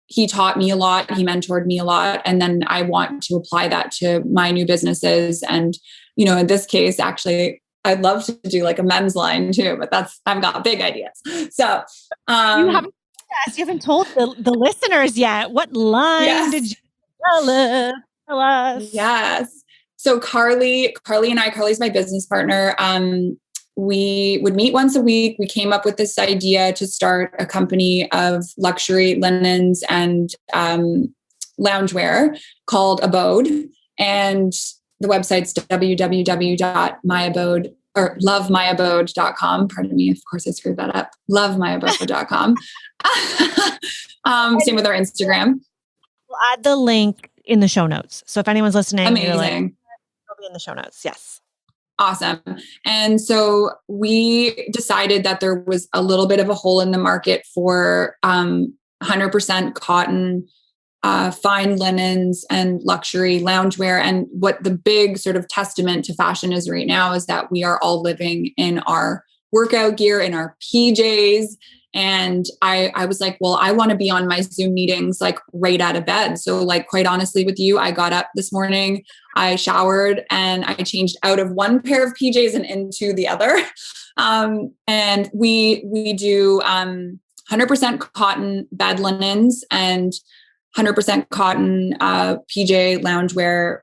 he taught me a lot. He mentored me a lot. And then I want to apply that to my new businesses. And, in this case, actually, I'd love to do like a men's line too, but I've got big ideas. So, you haven't told the listeners yet. What line did you tell us? Yes. So Carly's my business partner. We would meet once a week. We came up with this idea to start a company of luxury linens and loungewear called ABODE. And the website's www.myabode or lovemyabode.com. Pardon me. Of course I screwed that up. Lovemyabode.com. Same with our Instagram. We'll add the link in the show notes. So if anyone's listening, amazing. You're like, it'll be in the show notes. Yes. Awesome. And so we decided that there was a little bit of a hole in the market for 100% cotton fine linens and luxury loungewear. And what the big sort of testament to fashion is right now is that we are all living in our workout gear, in our PJs. And I was like, well, I want to be on my Zoom meetings, like right out of bed. So like, quite honestly with you, I got up this morning, I showered and I changed out of one pair of PJs and into the other. And we do 100% cotton bed linens and 100% cotton PJ loungewear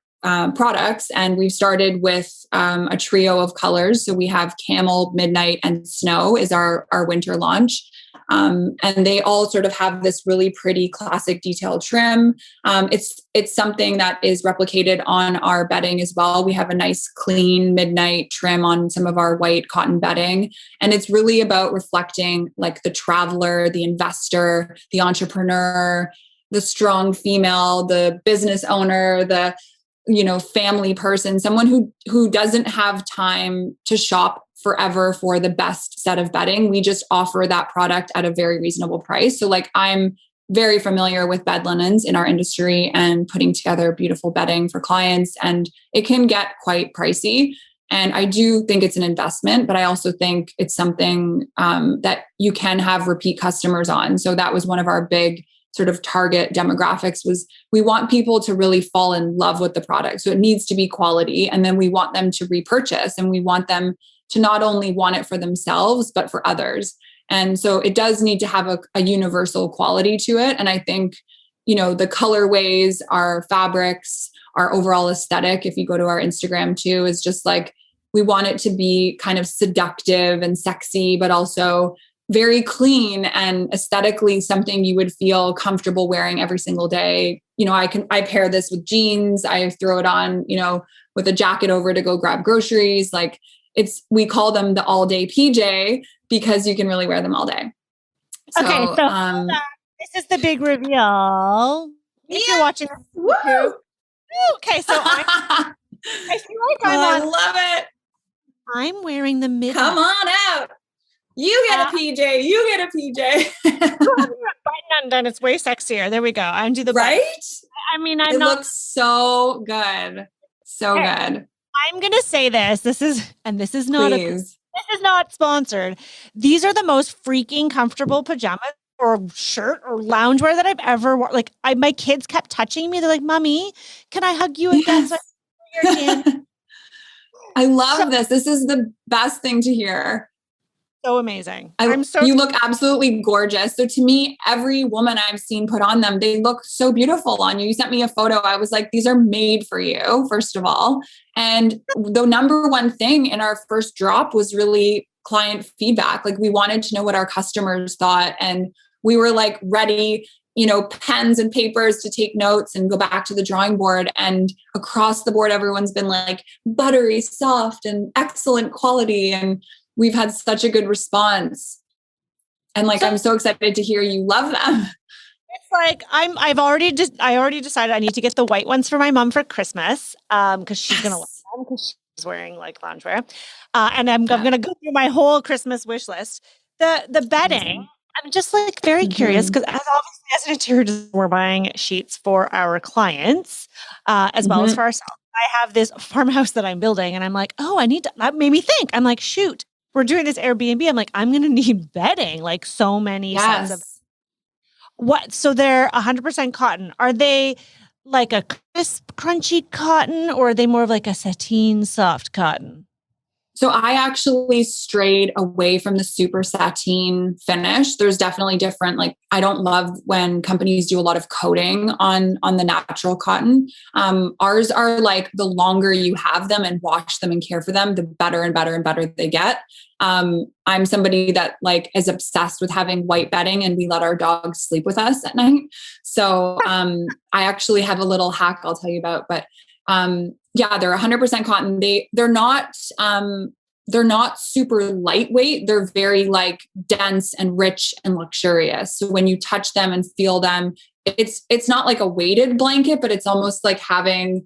products. And we've started with a trio of colors. So we have camel, midnight, and snow is our winter launch. And they all sort of have this really pretty classic detail trim. It's something that is replicated on our bedding as well. We have a nice clean midnight trim on some of our white cotton bedding. And it's really about reflecting like the traveler, the investor, the entrepreneur, the strong female, the business owner, the family person, someone who doesn't have time to shop forever for the best set of bedding. We just offer that product at a very reasonable price. So like, I'm very familiar with bed linens in our industry and putting together beautiful bedding for clients. And it can get quite pricey. And I do think it's an investment, but I also think it's something that you can have repeat customers on. So that was one of our big sort of target demographics was we want people to really fall in love with the product. So it needs to be quality. And then we want them to repurchase and we want them to not only want it for themselves, but for others. And so it does need to have a universal quality to it. And I think, the colorways, our fabrics, our overall aesthetic, if you go to our Instagram too, is just like, we want it to be kind of seductive and sexy, but also very clean and aesthetically something you would feel comfortable wearing every single day. I pair this with jeans. I throw it on, with a jacket over to go grab groceries. Like we call them the all day PJ because you can really wear them all day. So, okay. So this is the big reveal. If you're watching. Woo! Okay. So I feel like I love it. I'm wearing the mid. Come on out. You get a PJ. You get a PJ. Button undone. It's way sexier. There we go. Undo the right. Button. I mean, it looks so good. So good. I'm gonna say this is not this is not sponsored. These are the most freaking comfortable pajamas or shirt or loungewear that I've ever worn. Like my kids kept touching me. They're like, "Mommy, can I hug you again?" Yes. I love this. This is the best thing to hear. So amazing. You look absolutely gorgeous. So to me, every woman I've seen put on them, they look so beautiful on you. You sent me a photo. I was like, these are made for you, first of all. And the number one thing in our first drop was really client feedback. Like we wanted to know what our customers thought. And we were like ready, pens and papers to take notes and go back to the drawing board. And across the board, everyone's been like buttery, soft, and excellent quality. And we've had such a good response. And I'm so excited to hear you love them. It's like I already decided I need to get the white ones for my mom for Christmas. Cause she's going to love them because she's wearing like loungewear. And I'm going to go through my whole Christmas wish list. The bedding, I'm just like very curious because as an interior designer, we're buying sheets for our clients, as well as for ourselves. I have this farmhouse that I'm building and I'm like, that made me think. I'm like, shoot. We're doing this Airbnb. I'm like, I'm going to need bedding, like so many sets of what? So they're 100% cotton. Are they like a crisp, crunchy cotton or are they more of like a sateen, soft cotton? So I actually strayed away from the super sateen finish. There's definitely different, I don't love when companies do a lot of coating on the natural cotton. Ours are like the longer you have them and wash them and care for them, the better and better and better they get. I'm somebody that is obsessed with having white bedding and we let our dogs sleep with us at night. So I actually have a little hack I'll tell you about, but they're 100% cotton. They're not super lightweight. They're very dense and rich and luxurious. So when you touch them and feel them, it's not like a weighted blanket, but it's almost like having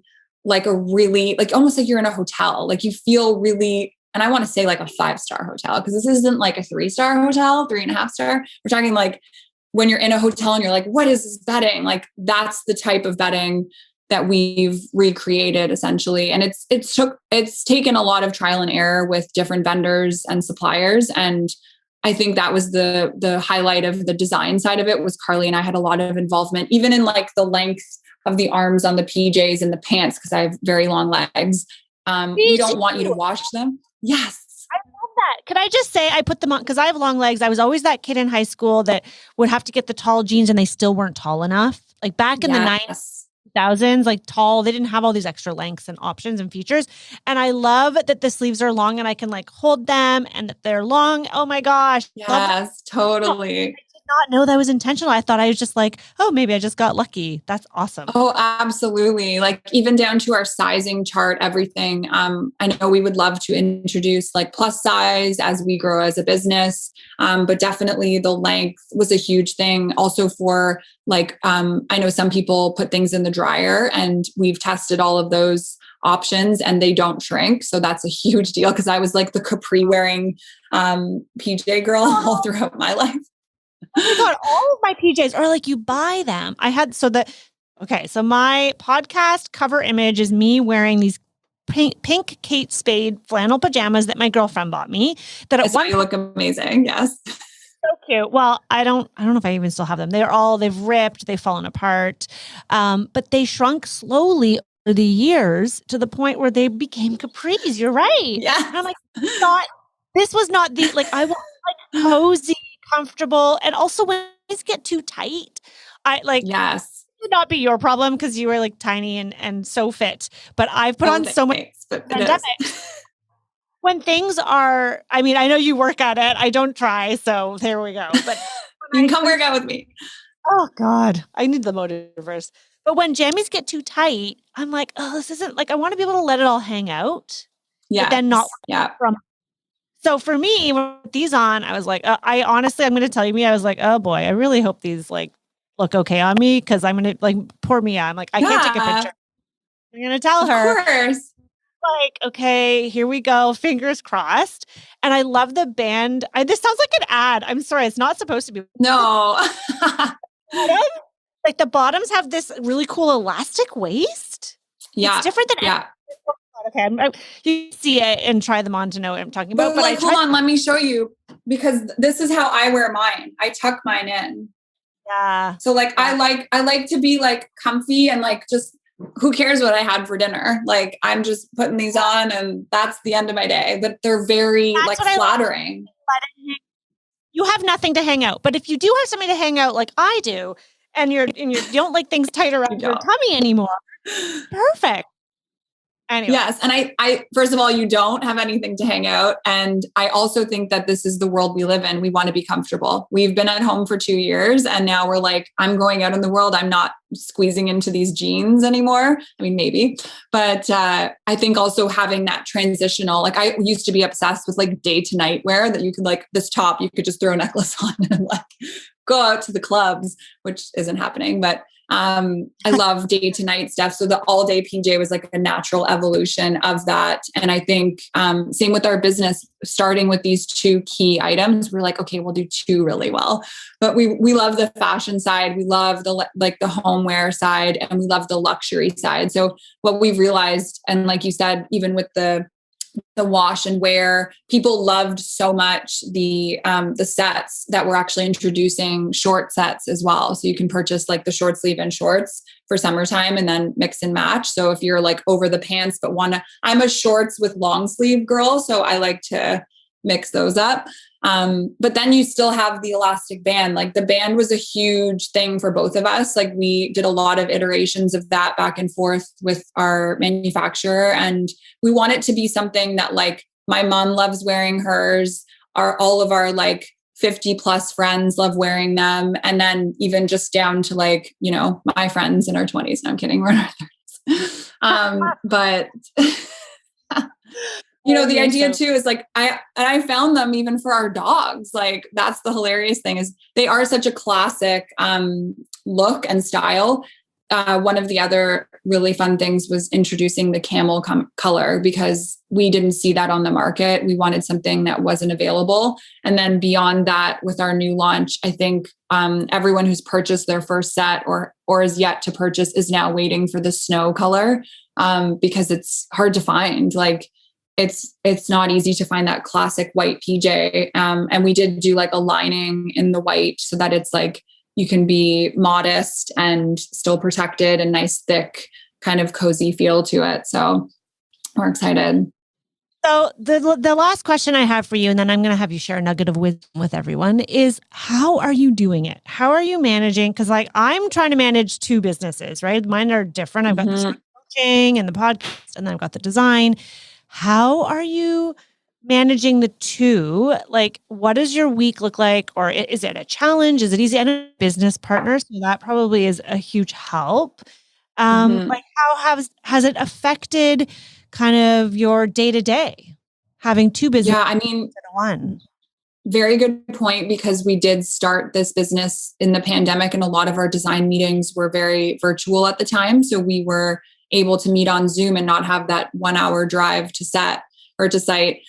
a really, almost like you're in a hotel. You feel really, and I want to say a 5-star hotel, because this isn't a 3-star hotel, 3.5 star. We're talking when you're in a hotel and you're like, what is this bedding? Like that's the type of bedding that we've recreated essentially. And it's taken a lot of trial and error with different vendors and suppliers. And I think that was the highlight of the design side of it was Carly and I had a lot of involvement, even in like the length of the arms on the PJs and the pants, because I have very long legs. We don't want you to wash them. Yes. I love that. Could I just say I put them on because I have long legs. I was always that kid in high school that would have to get the tall jeans and they still weren't tall enough. Like back in the 90s, like tall, they didn't have all these extra lengths and options and features. And I love that the sleeves are long and I can like hold them and that they're long. Oh my gosh. Yes, totally. Not know that was intentional. I thought I was just like, oh, maybe I just got lucky. That's awesome. Oh, absolutely. Like even down to our sizing chart, everything. I know we would love to introduce like plus size as we grow as a business. But definitely the length was a huge thing. Also for like, I know some people put things in the dryer and we've tested all of those options and they don't shrink. So that's a huge deal because I was like the capri wearing PJ girl all throughout my life. Oh my God, all of my PJs are like you buy them. So my podcast cover image is me wearing these pink Kate Spade flannel pajamas that my girlfriend bought me. That at one you look amazing. Yes. So cute. Well, I don't know if I even still have them. They've ripped, they've fallen apart. But they shrunk slowly over the years to the point where they became capris. You're right. Yeah. I'm like, this was not the, like, I want like cozy, comfortable. And also when things get too tight, yes. It would not be your problem because you were like tiny and so fit. But I've put on so much pandemic. When things are, I mean, I know you work at it. I don't try. So there we go. But you can come work out with me. Oh God, I need the motiverse. But when jammies get too tight, I'm like, oh, this isn't like, I want to be able to let it all hang out. Yeah. But then not. Yeah. So for me, with these on, I was like, I'm going to tell you, I was like, oh boy, I really hope these like look okay on me. Cause I'm going to like, poor Mia. I'm like, I can't take a picture. I'm going to tell her. Of course. Like, okay, here we go. Fingers crossed. And I love the band. This sounds like an ad. I'm sorry. It's not supposed to be. No. Like the bottoms have this really cool elastic waist. Yeah. It's different than okay, you see it and try them on to know what I'm talking about. But like, hold on, let me show you because this is how I wear mine. I tuck mine in. Yeah. So like, I like to be like comfy and like, just who cares what I had for dinner? Like, I'm just putting these on and that's the end of my day, but they're very like flattering. You have nothing to hang out, but if you do have something to hang out, like I do, and you don't like things tight around your tummy anymore. Perfect. Anyway. Yes. And I, first of all, you don't have anything to hang out. And I also think that this is the world we live in. We want to be comfortable. We've been at home for 2 years and now we're like, I'm going out in the world. I'm not squeezing into these jeans anymore. I mean, maybe, but I think also having that transitional, like I used to be obsessed with like day to night wear that you could like this top, you could just throw a necklace on and like go out to the clubs, which isn't happening, but I love day to night stuff. So the all day PJ was like a natural evolution of that. And I think, same with our business, starting with these 2 key items, we're like, okay, we'll do 2 really well, but we love the fashion side. We love the homeware side and we love the luxury side. So what we've realized, and like you said, even with the wash and wear, people loved so much the sets that we're actually introducing short sets as well. So you can purchase like the short sleeve and shorts for summertime and then mix and match. So if you're like over the pants, but I'm a shorts with long sleeve girl. So I like to mix those up. But then you still have the elastic band. Like the band was a huge thing for both of us. Like we did a lot of iterations of that back and forth with our manufacturer. And we want it to be something that like my mom loves wearing hers, all of our like 50 plus friends love wearing them. And then even just down to like, my friends in our 20s. No, I'm kidding. We're in our 30s. But the idea too is like, I found them even for our dogs. Like that's the hilarious thing is they are such a classic look and style. one of the other really fun things was introducing the camel color, because we didn't see that on the market. We wanted something that wasn't available. And then beyond that, with our new launch, I think everyone who's purchased their first set or is yet to purchase is now waiting for the snow color, because it's hard to find. Like it's not easy to find that classic white PJ. And we did do like a lining in the white so that it's like, you can be modest and still protected and nice, thick, kind of cozy feel to it. So we're excited. So the last question I have for you, and then I'm going to have you share a nugget of wisdom with everyone, is how are you doing it? How are you managing? Because like I'm trying to manage two businesses, right? Mine are different. I've got the coaching and the podcast, and then I've got the design. How are you managing the two? Like, what does your week look like? Or is it a challenge? Is it easy? I know a business partner, so that probably is a huge help. Like how has it affected kind of your day-to-day having two businesses? Yeah, I mean, instead of one? Very good point, because we did start this business in the pandemic and a lot of our design meetings were very virtual at the time. So we were able to meet on Zoom and not have that 1 hour drive to set or to site.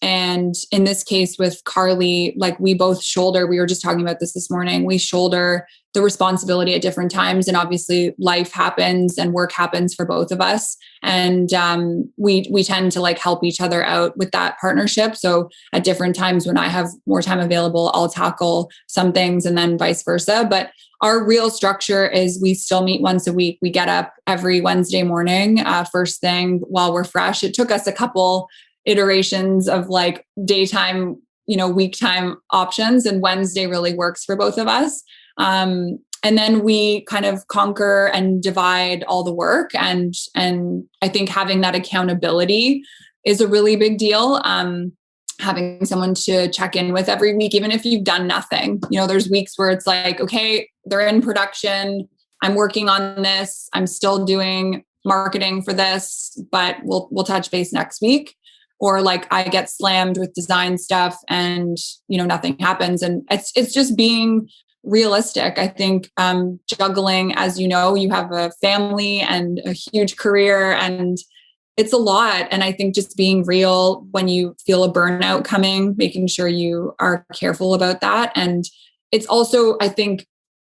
And in this case with Carly, like we both shoulder, we were just talking about this morning, we shoulder the responsibility at different times. And obviously life happens and work happens for both of us. And we tend to like help each other out with that partnership. So at different times when I have more time available, I'll tackle some things and then vice versa. But our real structure is we still meet once a week. We get up every Wednesday morning, first thing while we're fresh. It took us a couple iterations of like daytime, week time options, and Wednesday really works for both of us. And then we kind of conquer and divide all the work. And I think having that accountability is a really big deal. Having someone to check in with every week, even if you've done nothing, there's weeks where it's like, okay, they're in production. I'm working on this. I'm still doing marketing for this, but we'll touch base next week. Or like I get slammed with design stuff and, nothing happens. And it's just being realistic. I think juggling, as you have a family and a huge career, and it's a lot. And I think just being real when you feel a burnout coming, making sure you are careful about that. And it's also, I think,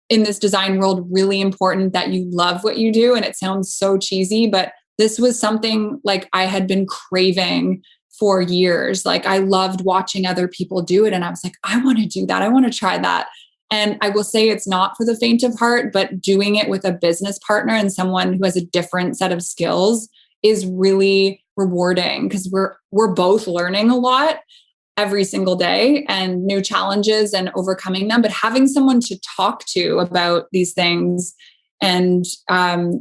in this design world, really important that you love what you do. And it sounds so cheesy, but this was something like I had been craving for years. Like I loved watching other people do it. And I was like, I want to do that. I want to try that. And I will say it's not for the faint of heart, but doing it with a business partner and someone who has a different set of skills is really rewarding, because we're both learning a lot every single day and new challenges and overcoming them. But having someone to talk to about these things and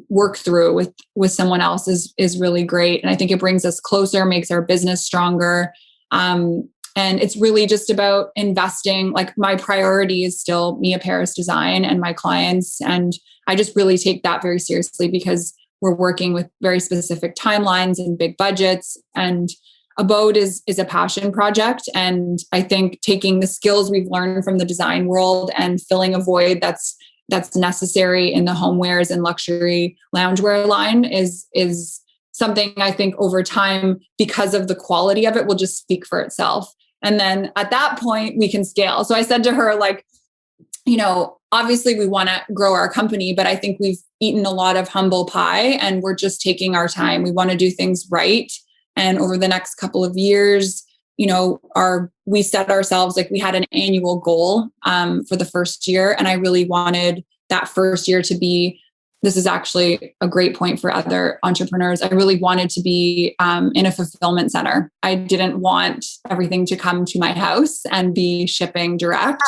work through with someone else is really great. And I think it brings us closer, makes our business stronger. And it's really just about investing. Like my priority is still Mia Paris Design and my clients. And I just really take that very seriously, because we're working with very specific timelines and big budgets. And ABODE is a passion project. And I think taking the skills we've learned from the design world and filling a void that's necessary in the homewares and luxury loungewear line is something I think over time, because of the quality of it, will just speak for itself. And then at that point we can scale. So I said to her, like, obviously we want to grow our company, but I think we've eaten a lot of humble pie and we're just taking our time. We want to do things right. And over the next couple of years, we set ourselves, like we had an annual goal for the first year. And I really wanted that first year to be, this is actually a great point for other entrepreneurs. I really wanted to be in a fulfillment center. I didn't want everything to come to my house and be shipping direct.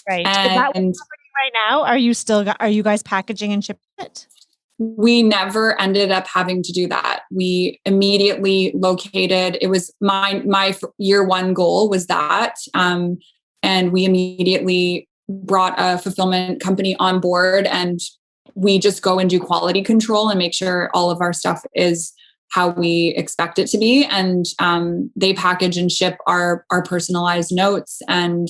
Right. Is that what's happening right now? Are you guys packaging and shipping it? We never ended up having to do that. We immediately located, it was my year one goal was that. And we immediately brought a fulfillment company on board, and we just go and do quality control and make sure all of our stuff is how we expect it to be. And they package and ship our personalized notes. And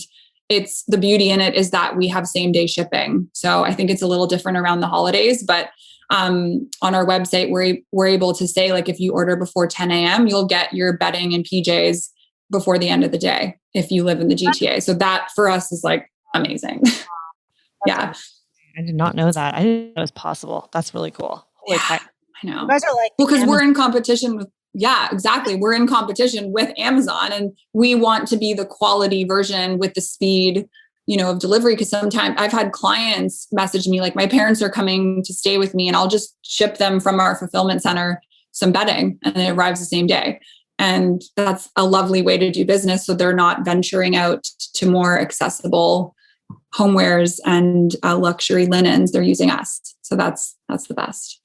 it's the beauty in it is that we have same day shipping. So I think it's a little different around the holidays, but on our website, we're able to say, like, if you order before 10 a.m., you'll get your bedding and PJs before the end of the day if you live in the GTA. So that for us is like amazing. Yeah. I did not know that. I didn't know it was possible. That's really cool. Holy heck. I know. You guys are like, well, because we're in competition with, yeah, exactly. We're in competition with Amazon, and we want to be the quality version with the speed, of delivery. Because sometimes I've had clients message me, like, my parents are coming to stay with me, and I'll just ship them from our fulfillment center some bedding, and it arrives the same day. And that's a lovely way to do business. So they're not venturing out to more accessible homewares and luxury linens. They're using us. So that's the best.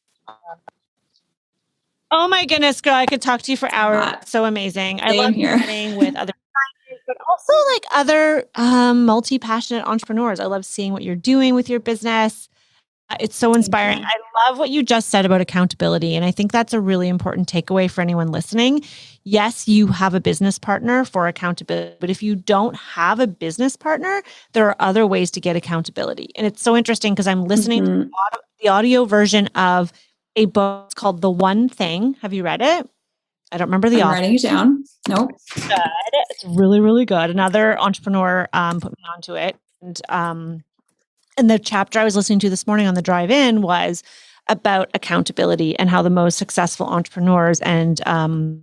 Oh my goodness, girl, I could talk to you for hours. So amazing. I love chatting with other designers, but also like other multi-passionate entrepreneurs. I love seeing what you're doing with your business. It's so inspiring. I love what you just said about accountability. And I think that's a really important takeaway for anyone listening. Yes, you have a business partner for accountability, but if you don't have a business partner, there are other ways to get accountability. And it's so interesting because I'm listening to the audio version of a book. It's called The One Thing. Have you read it? I don't remember the author. I'm writing it down. Nope. Good. It's really, really good. Another entrepreneur put me onto it. And the chapter I was listening to this morning on the drive in was about accountability and how the most successful entrepreneurs and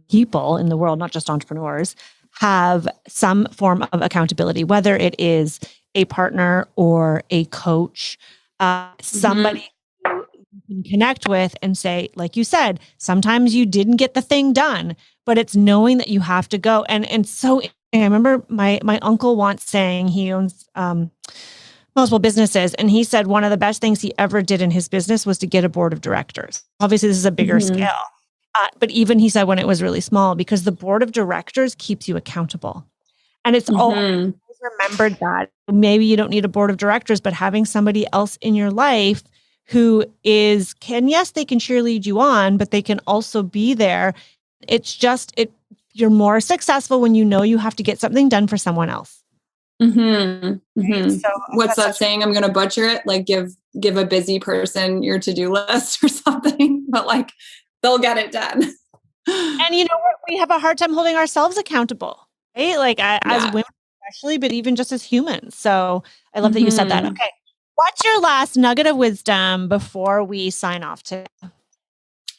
people in the world, not just entrepreneurs, have some form of accountability, whether it is a partner or a coach, somebody you can connect with and say, like you said, sometimes you didn't get the thing done, but it's knowing that you have to go. And so I remember my uncle once saying, he owns multiple businesses, and he said one of the best things he ever did in his business was to get a board of directors. Obviously, this is a bigger scale. But even he said when it was really small, because the board of directors keeps you accountable. And it's always remembered that maybe you don't need a board of directors, but having somebody else in your life who yes, they can cheerlead you on, but they can also be there. You're more successful when you know you have to get something done for someone else. Right? So what's that saying? I'm going to butcher it. Like give a busy person your to-do list or something, but like they'll get it done. And you know what? We have a hard time holding ourselves accountable, right? Like as women especially, but even just as humans. So I love that you said that. Okay. What's your last nugget of wisdom before we sign off today?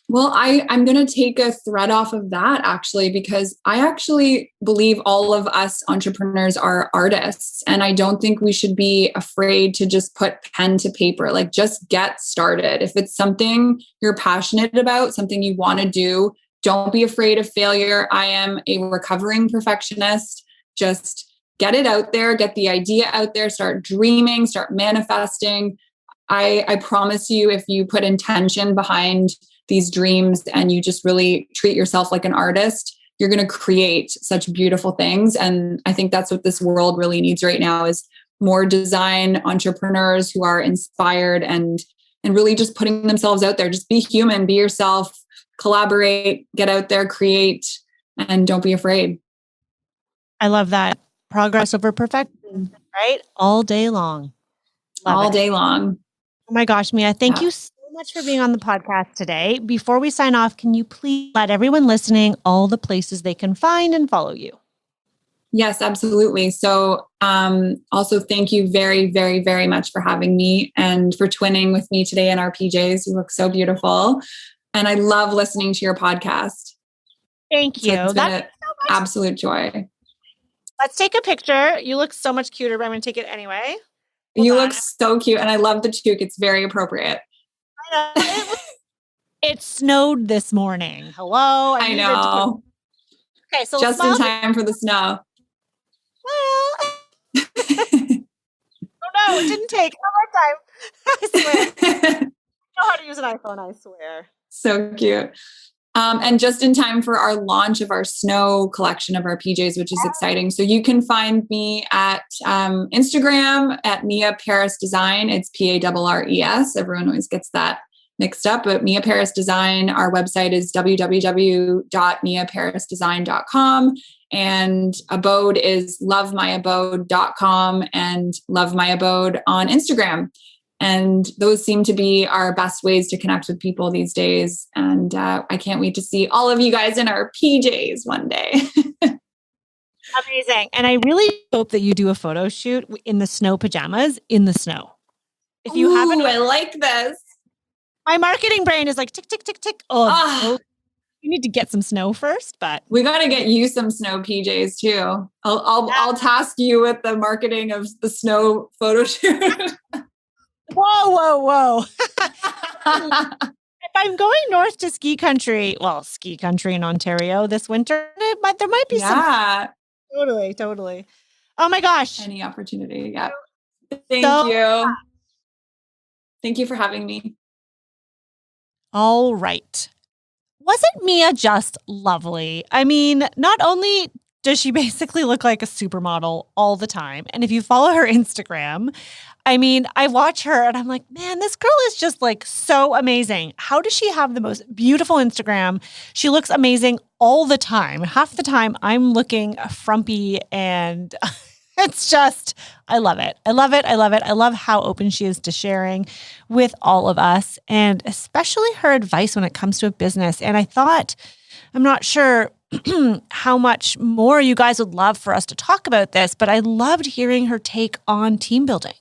Well, I'm going to take a thread off of that actually, because I actually believe all of us entrepreneurs are artists, and I don't think we should be afraid to just put pen to paper. Like, just get started. If it's something you're passionate about, something you want to do, don't be afraid of failure. I am a recovering perfectionist. Just get it out there, get the idea out there, start dreaming, start manifesting. I promise you, if you put intention behind these dreams and you just really treat yourself like an artist, you're going to create such beautiful things. And I think that's what this world really needs right now, is more design entrepreneurs who are inspired and really just putting themselves out there. Just be human, be yourself, collaborate, get out there, create, and don't be afraid. I love that. Progress over perfection, right? All day long. All day long. Oh my gosh, Mia, thank you so much for being on the podcast today. Before we sign off, can you please let everyone listening all the places they can find and follow you? Yes, absolutely. So also thank you very, very, very much for having me and for twinning with me today in our PJs. You look so beautiful. And I love listening to your podcast. Thank you. It's been an absolute joy. Let's take a picture. You look so much cuter, but I'm going to take it anyway. You look so cute. And I love the toque. It's very appropriate. I know. It snowed this morning. Hello. I know. Okay, so just in time for the snow. Well, oh no, it didn't take more time. I swear. I know how to use an iPhone, I swear. So cute. And just in time for our launch of our snow collection of our PJs, which is exciting. So you can find me at Instagram at Mia Paris Design. It's PARRES. Everyone always gets that mixed up, but Mia Paris Design. Our website is www.miaparisdesign.com. And Abode is lovemyabode.com and lovemyabode on Instagram. And those seem to be our best ways to connect with people these days. And I can't wait to see all of you guys in our PJs one day. Amazing. And I really hope that you do a photo shoot in the snow pajamas in the snow. If you haven't, I like this. My marketing brain is like tick, tick, tick, tick. Oh, you need to get some snow first, but we got to get you some snow PJs too. I'll task you with the marketing of the snow photo shoot. Whoa. If I'm going north to ski country in Ontario this winter, there might be some. Totally. Oh my gosh. Any opportunity. Yeah. Thank you. Thank you for having me. All right. Wasn't Mia just lovely? I mean, not only does she basically look like a supermodel all the time, and if you follow her Instagram, I mean, I watch her and I'm like, man, this girl is just like so amazing. How does she have the most beautiful Instagram? She looks amazing all the time. Half the time I'm looking frumpy and it's just, I love it. I love how open she is to sharing with all of us, and especially her advice when it comes to a business. And I thought, I'm not sure how much more you guys would love for us to talk about this, but I loved hearing her take on team building.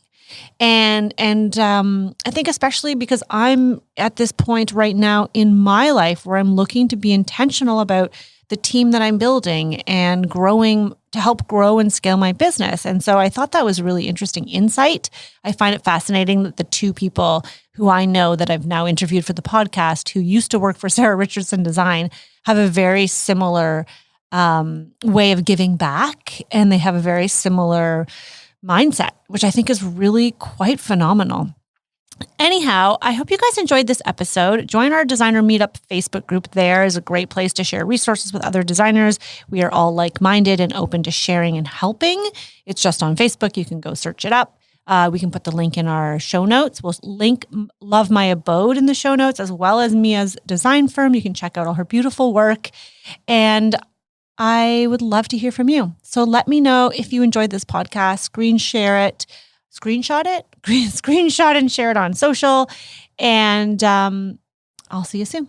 And I think especially because I'm at this point right now in my life where I'm looking to be intentional about the team that I'm building and growing to help grow and scale my business. And so I thought that was a really interesting insight. I find it fascinating that the two people who I know that I've now interviewed for the podcast who used to work for Sarah Richardson Design have a very similar way of giving back, and they have a very similar mindset, which I think is really quite phenomenal. Anyhow, I hope you guys enjoyed this episode. Join our Designer Meetup Facebook group. There is a great place to share resources with other designers. We are all like-minded and open to sharing and helping. It's just on Facebook. You can go search it up. We can put the link in our show notes. We'll link Love My Abode in the show notes, as well as Mia's design firm. You can check out all her beautiful work. And I would love to hear from you. So let me know if you enjoyed this podcast. Screenshot and share it on social. And I'll see you soon.